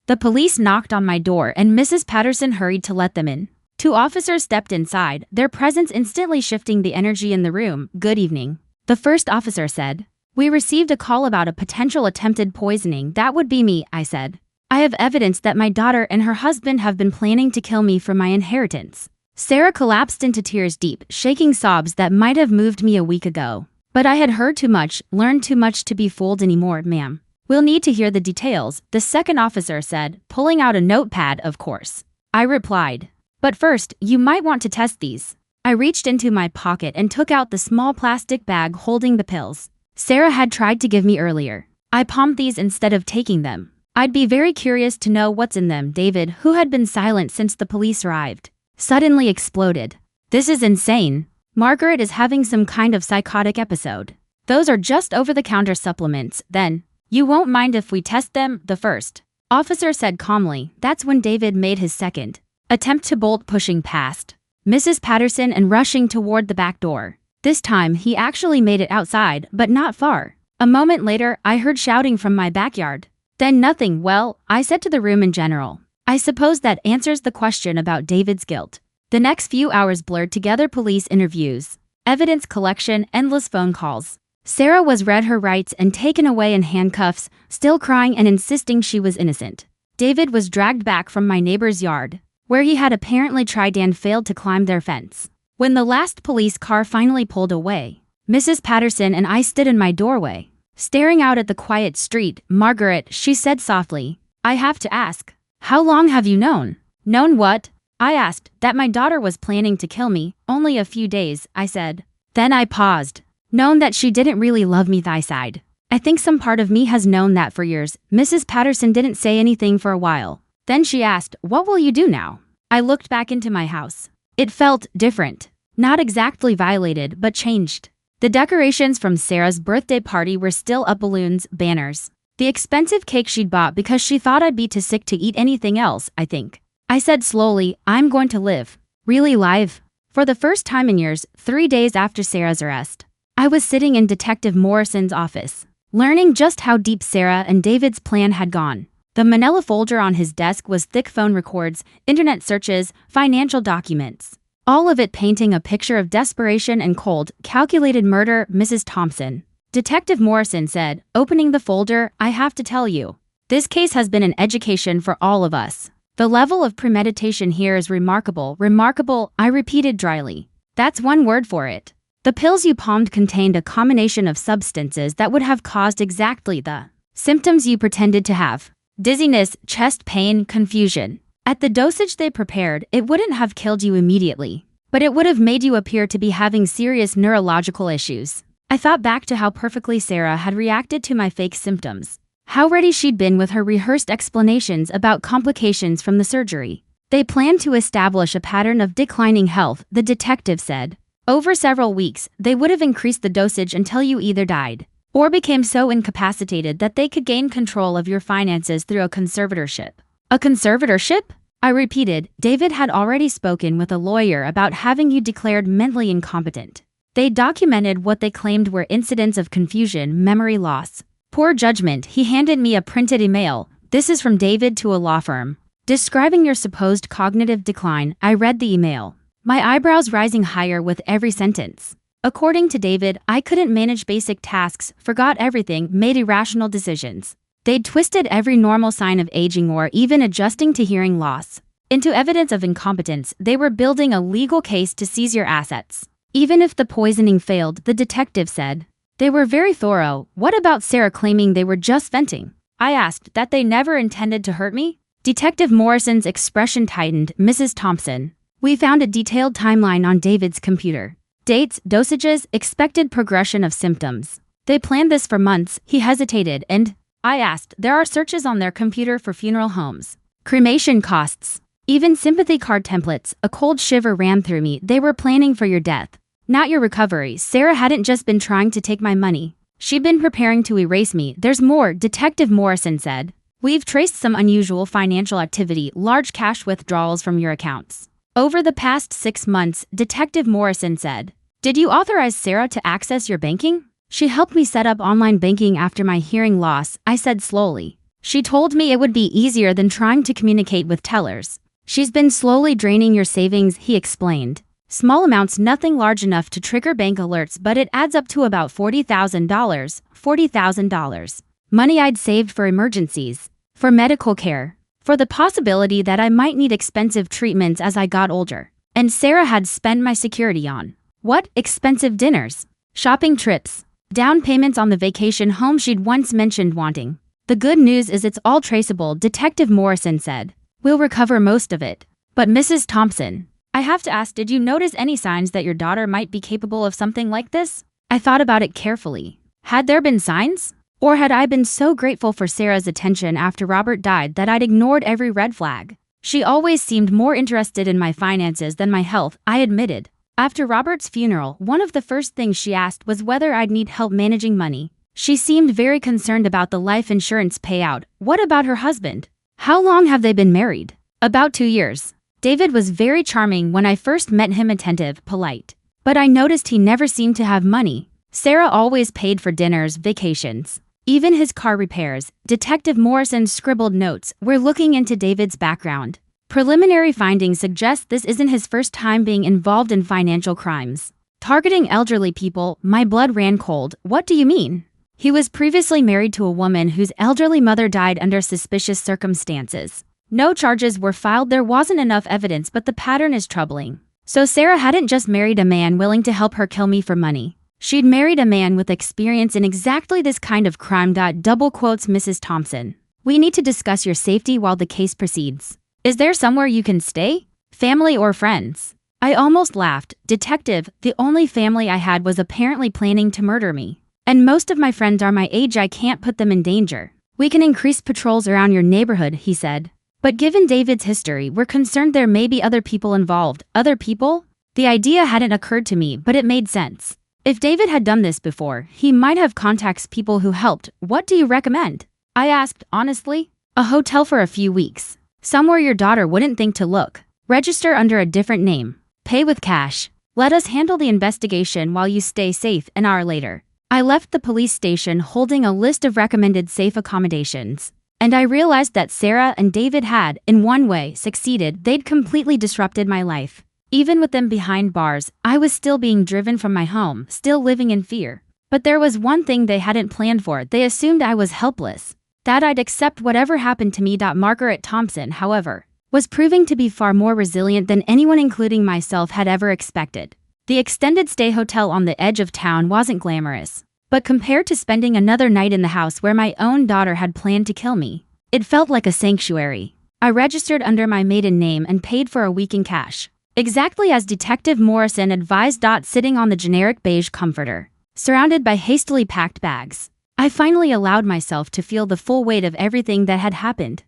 The police knocked on my door and Mrs. Patterson hurried to let them in. 2 officers stepped inside, their presence instantly shifting the energy in the room. Good evening. The first officer said. We received a call about a potential attempted poisoning. That would be me, I said. I have evidence that my daughter and her husband have been planning to kill me for my inheritance. Sarah collapsed into tears, deep, shaking sobs that might have moved me a week ago. But I had heard too much, learned too much to be fooled anymore, ma'am. We'll need to hear the details, the second officer said, pulling out a notepad, of course. I replied. But first, you might want to test these. I reached into my pocket and took out the small plastic bag holding the pills Sarah had tried to give me earlier. I palmed these instead of taking them. I'd be very curious to know what's in them. David, who had been silent since the police arrived, suddenly exploded. This is insane. Margaret is having some kind of psychotic episode. Those are just over-the-counter supplements, then. You won't mind if we test them, the first officer said calmly. That's when David made his second attempt to bolt, pushing past Mrs. Patterson and rushing toward the back door. This time, he actually made it outside, but not far. A moment later, I heard shouting from my backyard. Then nothing. Well, I said to the room in general. I suppose that answers the question about David's guilt. The next few hours blurred together: police interviews, evidence collection, endless phone calls. Sarah was read her rights and taken away in handcuffs, still crying and insisting she was innocent. David was dragged back from my neighbor's yard, where he had apparently tried and failed to climb their fence. When the last police car finally pulled away, Mrs. Patterson and I stood in my doorway, staring out at the quiet street. Margaret, she said softly, I have to ask, how long have you known? Known what? I asked. That my daughter was planning to kill me. Only a few days, I said. Then I paused. Known that she didn't really love me, I sighed. I think some part of me has known that for years. Mrs. Patterson didn't say anything for a while. Then she asked, what will you do now? I looked back into my house. It felt different. Not exactly violated, but changed. The decorations from Sarah's birthday party were still up, balloons, banners. The expensive cake she'd bought because she thought I'd be too sick to eat anything else, I think. I said slowly, I'm going to live. Really live. For the first time in years, 3 days after Sarah's arrest, I was sitting in Detective Morrison's office, learning just how deep Sarah and David's plan had gone. The manila folder on his desk was thick phone records, internet searches, financial documents. All of it painting a picture of desperation and cold, calculated murder. Mrs. Thompson, Detective Morrison said, opening the folder, I have to tell you, this case has been an education for all of us. The level of premeditation here is remarkable. Remarkable, I repeated dryly. That's one word for it. The pills you palmed contained a combination of substances that would have caused exactly the symptoms you pretended to have: dizziness, chest pain, confusion. At the dosage they prepared, it wouldn't have killed you immediately, but it would have made you appear to be having serious neurological issues. I thought back to how perfectly Sarah had reacted to my fake symptoms, how ready she'd been with her rehearsed explanations about complications from the surgery. They planned to establish a pattern of declining health, the detective said. Over several weeks, they would have increased the dosage until you either died or became so incapacitated that they could gain control of your finances through a conservatorship. A conservatorship? I repeated. David had already spoken with a lawyer about having you declared mentally incompetent. They documented what they claimed were incidents of confusion, memory loss, poor judgment. He handed me a printed email. This is from David to a law firm, describing your supposed cognitive decline. I read the email, my eyebrows rising higher with every sentence. According to David, I couldn't manage basic tasks, forgot everything, made irrational decisions. They'd twisted every normal sign of aging or even adjusting to hearing loss into evidence of incompetence. They were building a legal case to seize your assets, even if the poisoning failed, the detective said. They were very thorough. What about Sarah claiming they were just venting? I asked. That they never intended to hurt me? Detective Morrison's expression tightened. Mrs. Thompson, we found a detailed timeline on David's computer. Dates, dosages, expected progression of symptoms. They planned this for months. He hesitated, and I asked. There are searches on their computer for funeral homes, cremation costs, even sympathy card templates. A cold shiver ran through me. They were planning for your death, not your recovery. Sarah hadn't just been trying to take my money. She'd been preparing to erase me. There's more, Detective Morrison said. We've traced some unusual financial activity, large cash withdrawals from your accounts over the past 6 months, Detective Morrison said. Did you authorize Sarah to access your banking? She helped me set up online banking after my hearing loss, I said slowly. She told me it would be easier than trying to communicate with tellers. She's been slowly draining your savings, he explained. Small amounts, nothing large enough to trigger bank alerts, but it adds up to about $40,000. $40,000. Money I'd saved for emergencies, for medical care, for the possibility that I might need expensive treatments as I got older. And Sarah had spent my security on what? Expensive dinners, shopping trips, down payments on the vacation home she'd once mentioned wanting. The good news is it's all traceable, Detective Morrison said. We'll recover most of it. But Mrs. Thompson, I have to ask, did you notice any signs that your daughter might be capable of something like this? I thought about it carefully. Had there been signs? Or had I been so grateful for Sarah's attention after Robert died that I'd ignored every red flag? She always seemed more interested in my finances than my health, I admitted. After Robert's funeral, one of the first things she asked was whether I'd need help managing money. She seemed very concerned about the life insurance payout. What about her husband? How long have they been married? About 2 years. David was very charming when I first met him, attentive, polite. But I noticed he never seemed to have money. Sarah always paid for dinners, vacations, even his car repairs. Detective Morrison scribbled notes. We're looking into David's background. Preliminary findings suggest this isn't his first time being involved in financial crimes. Targeting elderly people. My blood ran cold. What do you mean? He was previously married to a woman whose elderly mother died under suspicious circumstances. No charges were filed. There wasn't enough evidence, but the pattern is troubling. So Sarah hadn't just married a man willing to help her kill me for money. She'd married a man with experience in exactly this kind of crime. Double quotes Mrs. Thompson. We need to discuss your safety while the case proceeds. Is there somewhere you can stay? Family or friends? I almost laughed. Detective, the only family I had was apparently planning to murder me. And most of my friends are my age. I can't put them in danger. We can increase patrols around your neighborhood, he said. But given David's history, we're concerned there may be other people involved. Other people? The idea hadn't occurred to me, but it made sense. If David had done this before, he might have contacts people who helped. What do you recommend? I asked, honestly. A hotel for a few weeks. Somewhere your daughter wouldn't think to look. Register under a different name. Pay with cash. Let us handle the investigation while you stay safe. An hour later, I left the police station holding a list of recommended safe accommodations. And I realized that Sarah and David had, in one way, succeeded. They'd completely disrupted my life. Even with them behind bars, I was still being driven from my home, still living in fear. But there was one thing they hadn't planned for. They assumed I was helpless, that I'd accept whatever happened to me. Margaret Thompson, however, was proving to be far more resilient than anyone, including myself, had ever expected. The extended stay hotel on the edge of town wasn't glamorous, but compared to spending another night in the house where my own daughter had planned to kill me, it felt like a sanctuary. I registered under my maiden name and paid for a week in cash, exactly as Detective Morrison advised. Sitting on the generic beige comforter, surrounded by hastily packed bags, I finally allowed myself to feel the full weight of everything that had happened.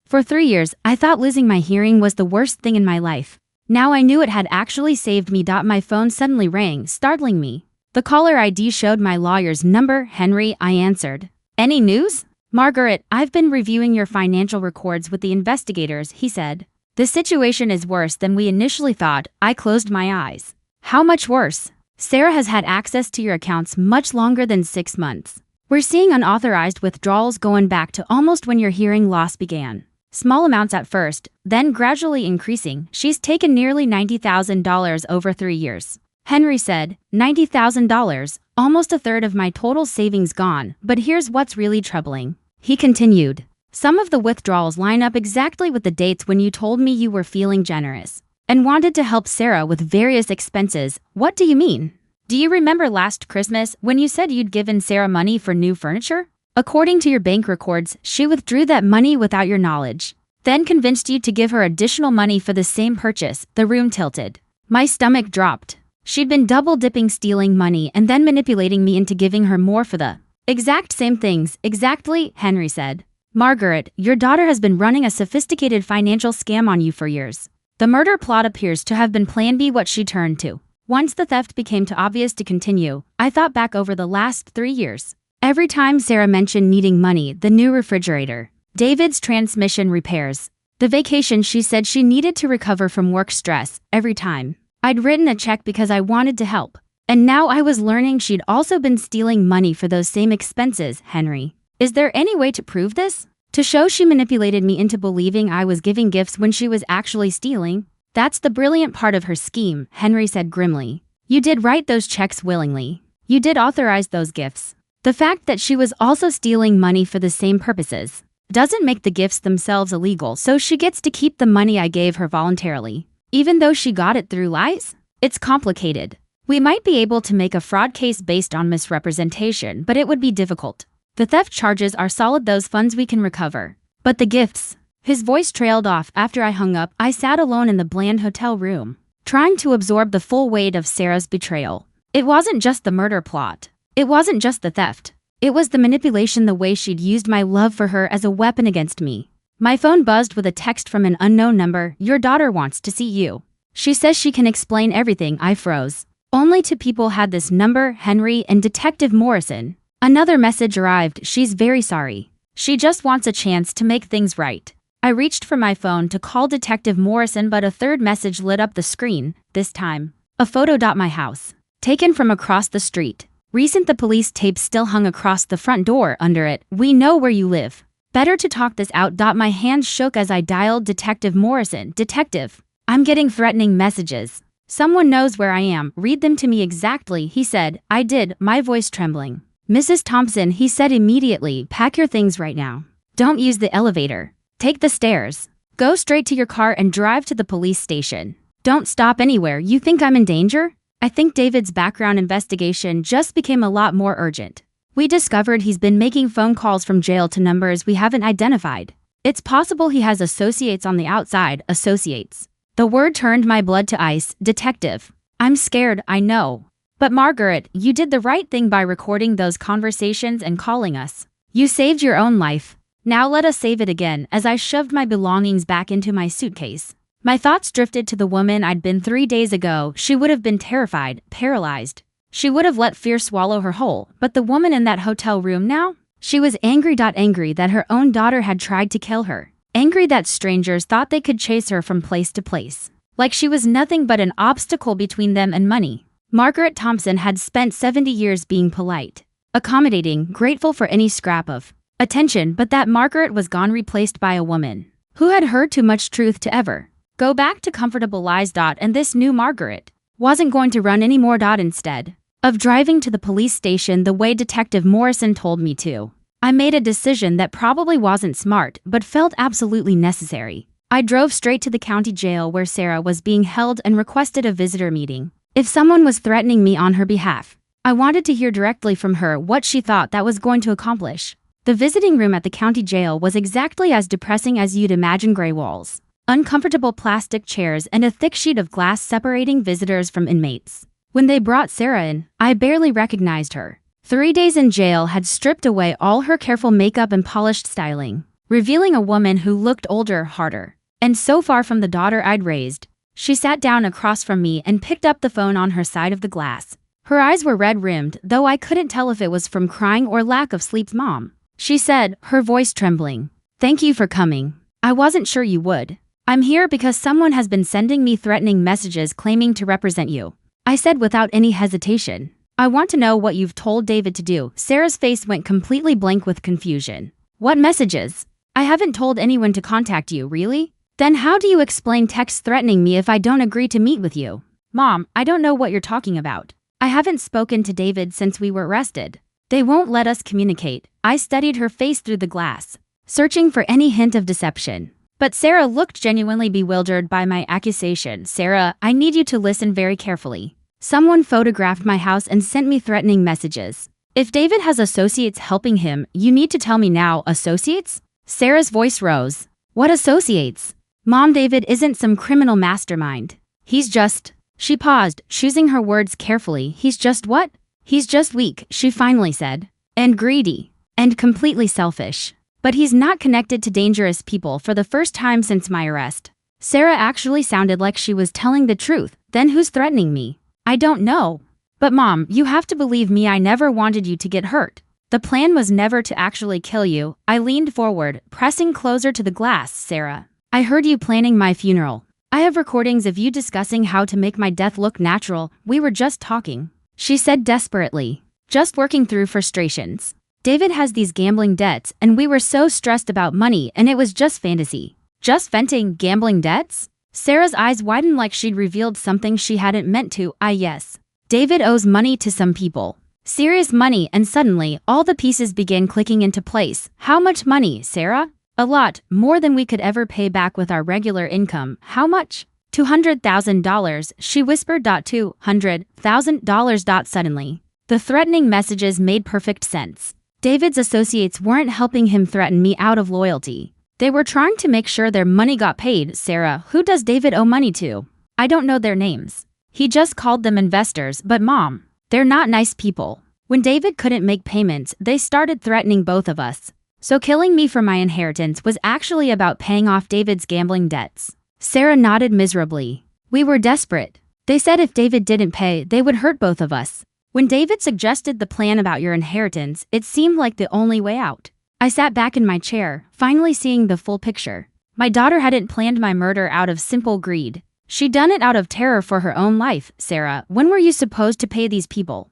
For 3 years, I thought losing my hearing was the worst thing in my life. Now I knew it had actually saved me. My phone suddenly rang, startling me. The caller ID showed my lawyer's number. Henry, I answered. Any news? Margaret, I've been reviewing your financial records with the investigators, he said. The situation is worse than we initially thought. I closed my eyes. How much worse? Sarah has had access to your accounts much longer than 6 months. We're seeing unauthorized withdrawals going back to almost when your hearing loss began. Small amounts at first, then gradually increasing. She's taken nearly $90,000 over 3 years. Henry said, $90,000, almost a third of my total savings gone, but here's what's really troubling. He continued. Some of the withdrawals line up exactly with the dates when you told me you were feeling generous and wanted to help Sarah with various expenses. What do you mean? Do you remember last Christmas when you said you'd given Sarah money for new furniture? According to your bank records, she withdrew that money without your knowledge, then convinced you to give her additional money for the same purchase. The room tilted. My stomach dropped. She'd been double-dipping, stealing money and then manipulating me into giving her more for the exact same things. Exactly, Henry said. Margaret, your daughter has been running a sophisticated financial scam on you for years. The murder plot appears to have been Plan B, what she turned to. Once the theft became too obvious to continue, I thought back over the last 3 years. Every time Sarah mentioned needing money, the new refrigerator, David's transmission repairs, the vacation she said she needed to recover from work stress, every time I'd written a check because I wanted to help. And now I was learning she'd also been stealing money for those same expenses. Henry, is there any way to prove this? To show she manipulated me into believing I was giving gifts when she was actually stealing? That's the brilliant part of her scheme, Henry said grimly. You did write those checks willingly. You did authorize those gifts. The fact that she was also stealing money for the same purposes doesn't make the gifts themselves illegal, so she gets to keep the money I gave her voluntarily, even though she got it through lies? It's complicated. We might be able to make a fraud case based on misrepresentation, but it would be difficult. The theft charges are solid, those funds we can recover. But the gifts? His voice trailed off. After I hung up, I sat alone in the bland hotel room, trying to absorb the full weight of Sarah's betrayal. It wasn't just the murder plot. It wasn't just the theft. It was the manipulation, the way she'd used my love for her as a weapon against me. My phone buzzed with a text from an unknown number. Your daughter wants to see you. She says she can explain everything. I froze. Only 2 people had this number, Henry and Detective Morrison. Another message arrived. She's very sorry. She just wants a chance to make things right. I reached for my phone to call Detective Morrison, but a third message lit up the screen, this time. A photo. My house. Taken from across the street. Recent. The police tape still hung across the front door. Under it, we know where you live. Better to talk this out. My hands shook as I dialed Detective Morrison. Detective, I'm getting threatening messages. Someone knows where I am. Read them to me exactly, he said. I did, my voice trembling. Mrs. Thompson, he said immediately. Pack your things right now. Don't use the elevator. Take the stairs. Go straight to your car and drive to the police station. Don't stop anywhere. You think I'm in danger? I think David's background investigation just became a lot more urgent. We discovered he's been making phone calls from jail to numbers we haven't identified. It's possible he has associates on the outside. Associates. The word turned my blood to ice. Detective, I'm scared, I know. But Margaret, you did the right thing by recording those conversations and calling us. You saved your own life. Now let us save it again. As I shoved my belongings back into my suitcase, my thoughts drifted to the woman I'd been 3 days ago. She would have been terrified, paralyzed. She would have let fear swallow her whole. But the woman in that hotel room now? She was angry. Angry that her own daughter had tried to kill her. Angry that strangers thought they could chase her from place to place, like she was nothing but an obstacle between them and money. Margaret Thompson had spent 70 years being polite, accommodating, grateful for any scrap of attention, but that Margaret was gone, replaced by a woman who had heard too much truth to ever go back to comfortable lies. And this new Margaret wasn't going to run anymore. Instead of driving to the police station the way Detective Morrison told me to, I made a decision that probably wasn't smart, but felt absolutely necessary. I drove straight to the county jail where Sarah was being held and requested a visitor meeting. If someone was threatening me on her behalf, I wanted to hear directly from her what she thought that was going to accomplish. The visiting room at the county jail was exactly as depressing as you'd imagine: gray walls, uncomfortable plastic chairs, and a thick sheet of glass separating visitors from inmates. When they brought Sarah in, I barely recognized her. 3 days in jail had stripped away all her careful makeup and polished styling, revealing a woman who looked older, harder, and so far from the daughter I'd raised. She sat down across from me and picked up the phone on her side of the glass. Her eyes were red-rimmed, though I couldn't tell if it was from crying or lack of sleep. "Mom," she said, her voice trembling. "Thank you for coming. I wasn't sure you would. I'm here because someone has been sending me threatening messages claiming to represent you," I said without any hesitation. "I want to know what you've told David to do." Sarah's face went completely blank with confusion. "What messages? I haven't told anyone to contact you, really? Then how do you explain texts threatening me if I don't agree to meet with you?" "Mom, I don't know what you're talking about. I haven't spoken to David since we were arrested. They won't let us communicate." I studied her face through the glass, searching for any hint of deception. But Sarah looked genuinely bewildered by my accusation. "Sarah, I need you to listen very carefully. Someone photographed my house and sent me threatening messages. If David has associates helping him, you need to tell me now." "Associates?" Sarah's voice rose. "What associates? Mom, David isn't some criminal mastermind. He's just..." She paused, choosing her words carefully. "He's just what?" "He's just weak," she finally said. "And greedy. And completely selfish. But he's not connected to dangerous people." For the first time since my arrest, Sarah actually sounded like she was telling the truth. "Then who's threatening me?" "I don't know. But Mom, you have to believe me, I never wanted you to get hurt. The plan was never to actually kill you." I leaned forward, pressing closer to the glass. "Sarah, I heard you planning my funeral. I have recordings of you discussing how to make my death look natural." "We were just talking," she said desperately. "Just working through frustrations. David has these gambling debts, and we were so stressed about money, and it was just fantasy." "Just venting gambling debts?" Sarah's eyes widened like she'd revealed something she hadn't meant to. Yes. David owes money to some people. Serious money." And suddenly, all the pieces began clicking into place. "How much money, Sarah?" "A lot, more than we could ever pay back with our regular income." "How much?" $200,000, she whispered. $200,000. Suddenly, the threatening messages made perfect sense. David's associates weren't helping him threaten me out of loyalty. They were trying to make sure their money got paid. "Sarah, who does David owe money to?" "I don't know their names. He just called them investors." "But Mom, they're not nice people. When David couldn't make payments, they started threatening both of us. So killing me for my inheritance was actually about paying off David's gambling debts." Sarah nodded miserably. "We were desperate. They said if David didn't pay, they would hurt both of us. When David suggested the plan about your inheritance, it seemed like the only way out." I sat back in my chair, finally seeing the full picture. My daughter hadn't planned my murder out of simple greed. She'd done it out of terror for her own life. "Sarah, when were you supposed to pay these people?"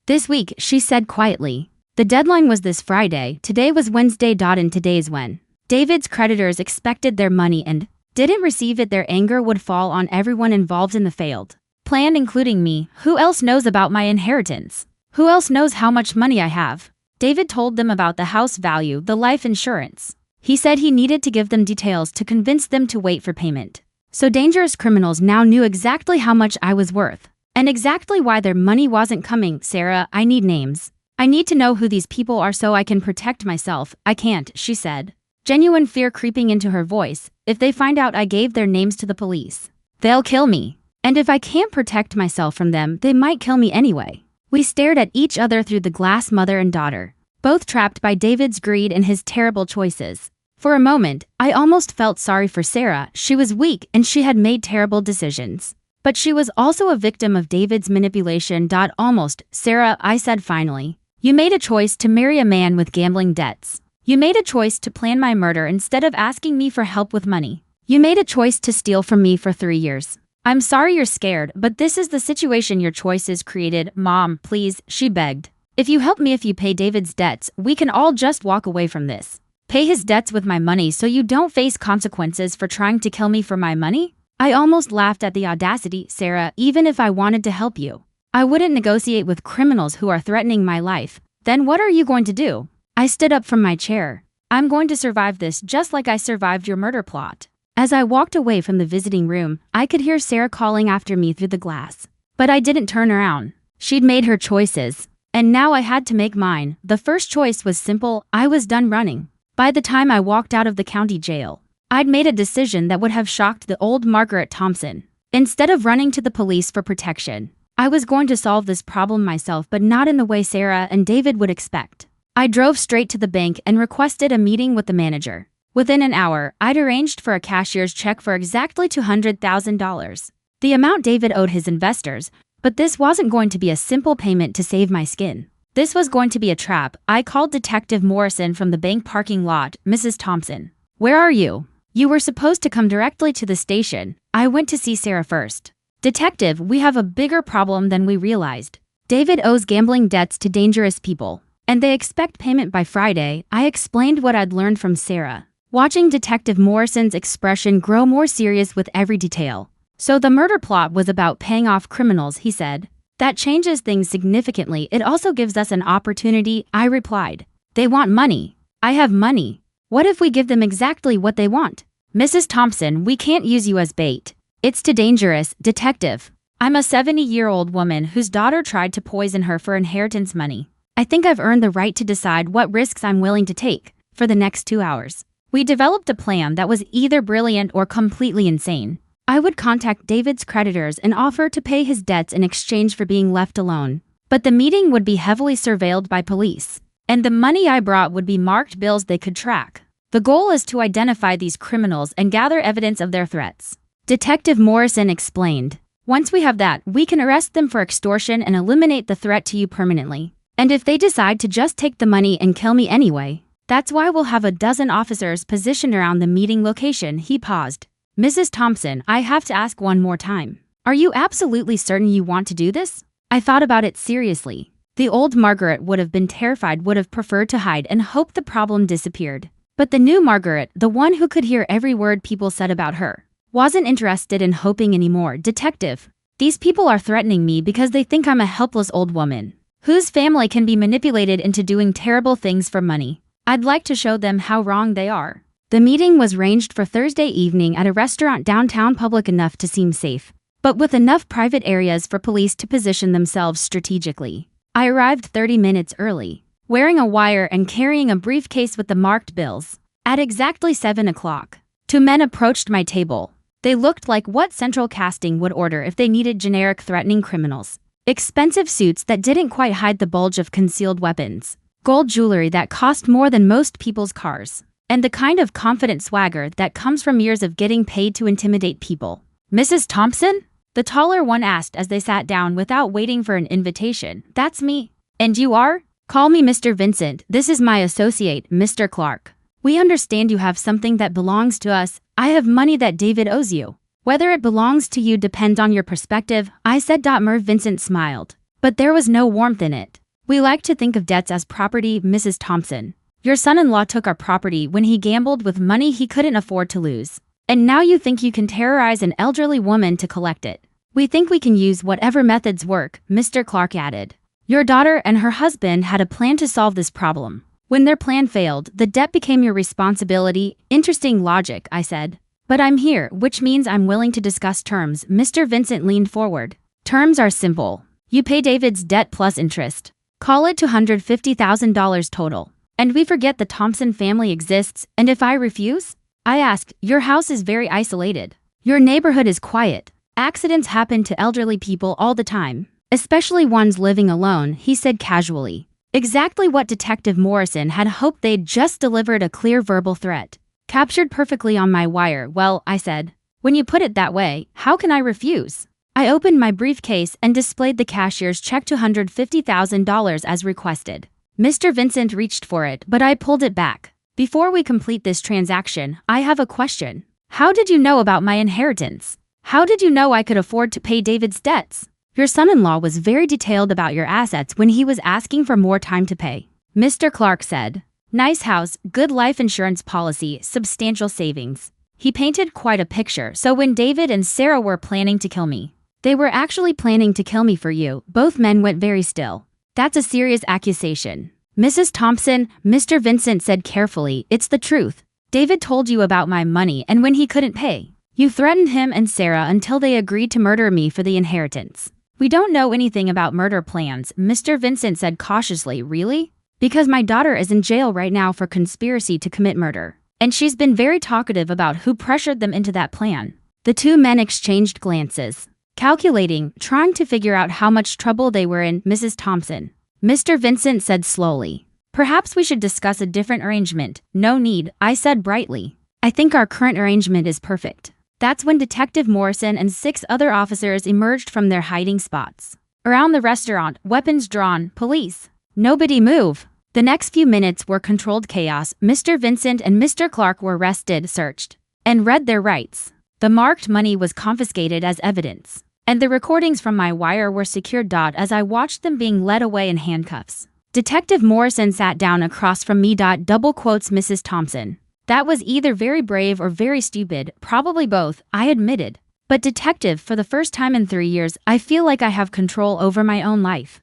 "This week," she said quietly. "The deadline was this Friday. Today was Wednesday. And today's when David's creditors expected their money and didn't receive it. Their anger would fall on everyone involved in the failed plan, including me. Who else knows about my inheritance? Who else knows how much money I have?" David told them about the house value, the life insurance. He said he needed to give them details to convince them to wait for payment. So dangerous criminals now knew exactly how much I was worth, and exactly why their money wasn't coming. "Sarah, I need names. I need to know who these people are so I can protect myself." "I can't," she said, genuine fear creeping into her voice. "If they find out I gave their names to the police, they'll kill me. And if I can't protect myself from them, they might kill me anyway." We stared at each other through the glass, mother and daughter, both trapped by David's greed and his terrible choices. For a moment, I almost felt sorry for Sarah. She was weak and she had made terrible decisions. But she was also a victim of David's manipulation. "Almost, Sarah," I said finally. "You made a choice to marry a man with gambling debts. You made a choice to plan my murder instead of asking me for help with money. You made a choice to steal from me for 3 years. I'm sorry you're scared, but this is the situation your choices created." "Mom, please," she begged. "If you help me, if you pay David's debts, we can all just walk away from this. Pay his debts with my money so you don't face consequences for trying to kill me for my money." I almost laughed at the audacity. "Sarah, even if I wanted to help you, I wouldn't negotiate with criminals who are threatening my life." "Then what are you going to do?" I stood up from my chair. "I'm going to survive this just like I survived your murder plot." As I walked away from the visiting room, I could hear Sarah calling after me through the glass. But I didn't turn around. She'd made her choices. And now I had to make mine. The first choice was simple. I was done running. By the time I walked out of the county jail, I'd made a decision that would have shocked the old Margaret Thompson. Instead of running to the police for protection, I was going to solve this problem myself, but not in the way Sarah and David would expect. I drove straight to the bank and requested a meeting with the manager. Within an hour, I'd arranged for a cashier's check for exactly $200,000, the amount David owed his investors. But this wasn't going to be a simple payment to save my skin. This was going to be a trap. I called Detective Morrison from the bank parking lot. Mrs. Thompson, where are you? You were supposed to come directly to the station. I went to see Sarah first. Detective, we have a bigger problem than we realized. David owes gambling debts to dangerous people, and they expect payment by Friday. I explained what I'd learned from Sarah, watching Detective Morrison's expression grow more serious with every detail. So the murder plot was about paying off criminals, he said. That changes things significantly. It also gives us an opportunity, I replied. They want money. I have money. What if we give them exactly what they want? Mrs. Thompson, we can't use you as bait. It's too dangerous, detective. I'm a 70-year-old woman whose daughter tried to poison her for inheritance money. I think I've earned the right to decide what risks I'm willing to take for the next 2 hours. We developed a plan that was either brilliant or completely insane. I would contact David's creditors and offer to pay his debts in exchange for being left alone. But the meeting would be heavily surveilled by police, and the money I brought would be marked bills they could track. The goal is to identify these criminals and gather evidence of their threats. Detective Morrison explained. Once we have that, we can arrest them for extortion and eliminate the threat to you permanently. And if they decide to just take the money and kill me anyway, that's why we'll have a dozen officers positioned around the meeting location. He paused. Mrs. Thompson, I have to ask one more time. Are you absolutely certain you want to do this? I thought about it seriously. The old Margaret would have been terrified, would have preferred to hide and hope the problem disappeared. But the new Margaret, the one who could hear every word people said about her, wasn't interested in hoping anymore. Detective, these people are threatening me because they think I'm a helpless old woman whose family can be manipulated into doing terrible things for money. I'd like to show them how wrong they are. The meeting was arranged for Thursday evening at a restaurant downtown, public enough to seem safe, but with enough private areas for police to position themselves strategically. I arrived 30 minutes early, wearing a wire and carrying a briefcase with the marked bills. At exactly 7 o'clock, 2 men approached my table. They looked like what central casting would order if they needed generic threatening criminals. Expensive suits that didn't quite hide the bulge of concealed weapons, gold jewelry that cost more than most people's cars, and the kind of confident swagger that comes from years of getting paid to intimidate people. Mrs. Thompson? The taller one asked as they sat down without waiting for an invitation. That's me. And you are? Call me Mr. Vincent. This is my associate, Mr. Clark. We understand you have something that belongs to us. I have money that David owes you. Whether it belongs to you depends on your perspective, I said. Vincent smiled, but there was no warmth in it. We like to think of debts as property, Mrs. Thompson. Your son-in-law took our property when he gambled with money he couldn't afford to lose. And now you think you can terrorize an elderly woman to collect it. We think we can use whatever methods work, Mr. Clark added. Your daughter and her husband had a plan to solve this problem. When their plan failed, the debt became your responsibility. Interesting logic, I said. But I'm here, which means I'm willing to discuss terms. Mr. Vincent leaned forward. Terms are simple. You pay David's debt plus interest. Call it $250,000 total. And we forget the Thompson family exists. And if I refuse? I asked, your house is very isolated. Your neighborhood is quiet. Accidents happen to elderly people all the time, especially ones living alone, he said casually. Exactly what Detective Morrison had hoped. They'd just delivered a clear verbal threat, captured perfectly on my wire. Well, I said, when you put it that way, how can I refuse? I opened my briefcase and displayed the cashier's check, $250,000 as requested. Mr. Vincent reached for it, but I pulled it back. Before we complete this transaction, I have a question. How did you know about my inheritance? How did you know I could afford to pay David's debts? Your son-in-law was very detailed about your assets when he was asking for more time to pay. Mr. Clark said, nice house, good life insurance policy, substantial savings. He painted quite a picture. So when David and Sarah were planning to kill me, they were actually planning to kill me for you. Both men went very still. That's a serious accusation. Mrs. Thompson, Mr. Vincent said carefully, it's the truth. David told you about my money, and when he couldn't pay, you threatened him and Sarah until they agreed to murder me for the inheritance. We don't know anything about murder plans, Mr. Vincent said cautiously. Really? Because my daughter is in jail right now for conspiracy to commit murder. And she's been very talkative about who pressured them into that plan. The two men exchanged glances, calculating, trying to figure out how much trouble they were in. Mrs. Thompson, Mr. Vincent said slowly. Perhaps we should discuss a different arrangement. No need, I said brightly. I think our current arrangement is perfect. That's when Detective Morrison and 6 other officers emerged from their hiding spots. Around the restaurant, weapons drawn, police. Nobody move. The next few minutes were controlled chaos. Mr. Vincent and Mr. Clark were arrested, searched, and read their rights. The marked money was confiscated as evidence, and the recordings from my wire were secured. As I watched them being led away in handcuffs, Detective Morrison sat down across from me. Double quotes Mrs. Thompson. That was either very brave or very stupid, probably both, I admitted. But detective, for the first time in 3 years, I feel like I have control over my own life.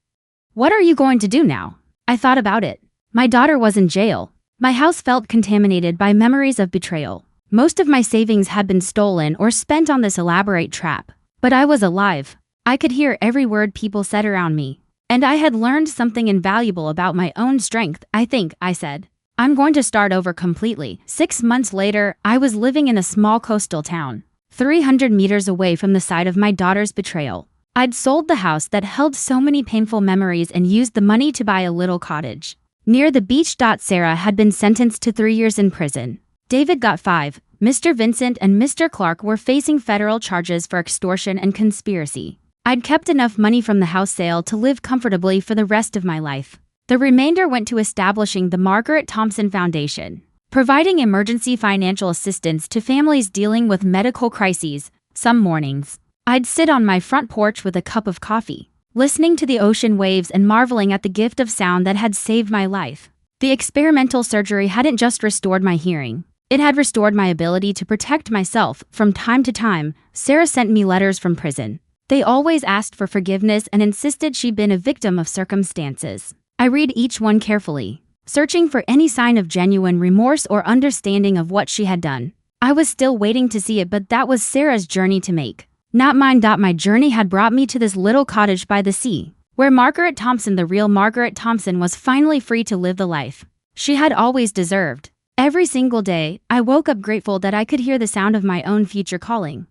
What are you going to do now? I thought about it. My daughter was in jail. My house felt contaminated by memories of betrayal. Most of my savings had been stolen or spent on this elaborate trap. But I was alive. I could hear every word people said around me. And I had learned something invaluable about my own strength. I think, I said. I'm going to start over completely. 6 months later, I was living in a small coastal town, 300 meters away from the site of my daughter's betrayal. I'd sold the house that held so many painful memories and used the money to buy a little cottage near the beach. Sarah had been sentenced to 3 years in prison. David got 5. Mr. Vincent and Mr. Clark were facing federal charges for extortion and conspiracy. I'd kept enough money from the house sale to live comfortably for the rest of my life. The remainder went to establishing the Margaret Thompson Foundation, providing emergency financial assistance to families dealing with medical crises. Some mornings, I'd sit on my front porch with a cup of coffee, listening to the ocean waves and marveling at the gift of sound that had saved my life. The experimental surgery hadn't just restored my hearing, it had restored my ability to protect myself. From time to time, Sarah sent me letters from prison. They always asked for forgiveness and insisted she'd been a victim of circumstances. I read each one carefully, searching for any sign of genuine remorse or understanding of what she had done. I was still waiting to see it, but that was Sarah's journey to make, not mine. My journey had brought me to this little cottage by the sea, where Margaret Thompson, the real Margaret Thompson, was finally free to live the life she had always deserved. Every single day, I woke up grateful that I could hear the sound of my own future calling.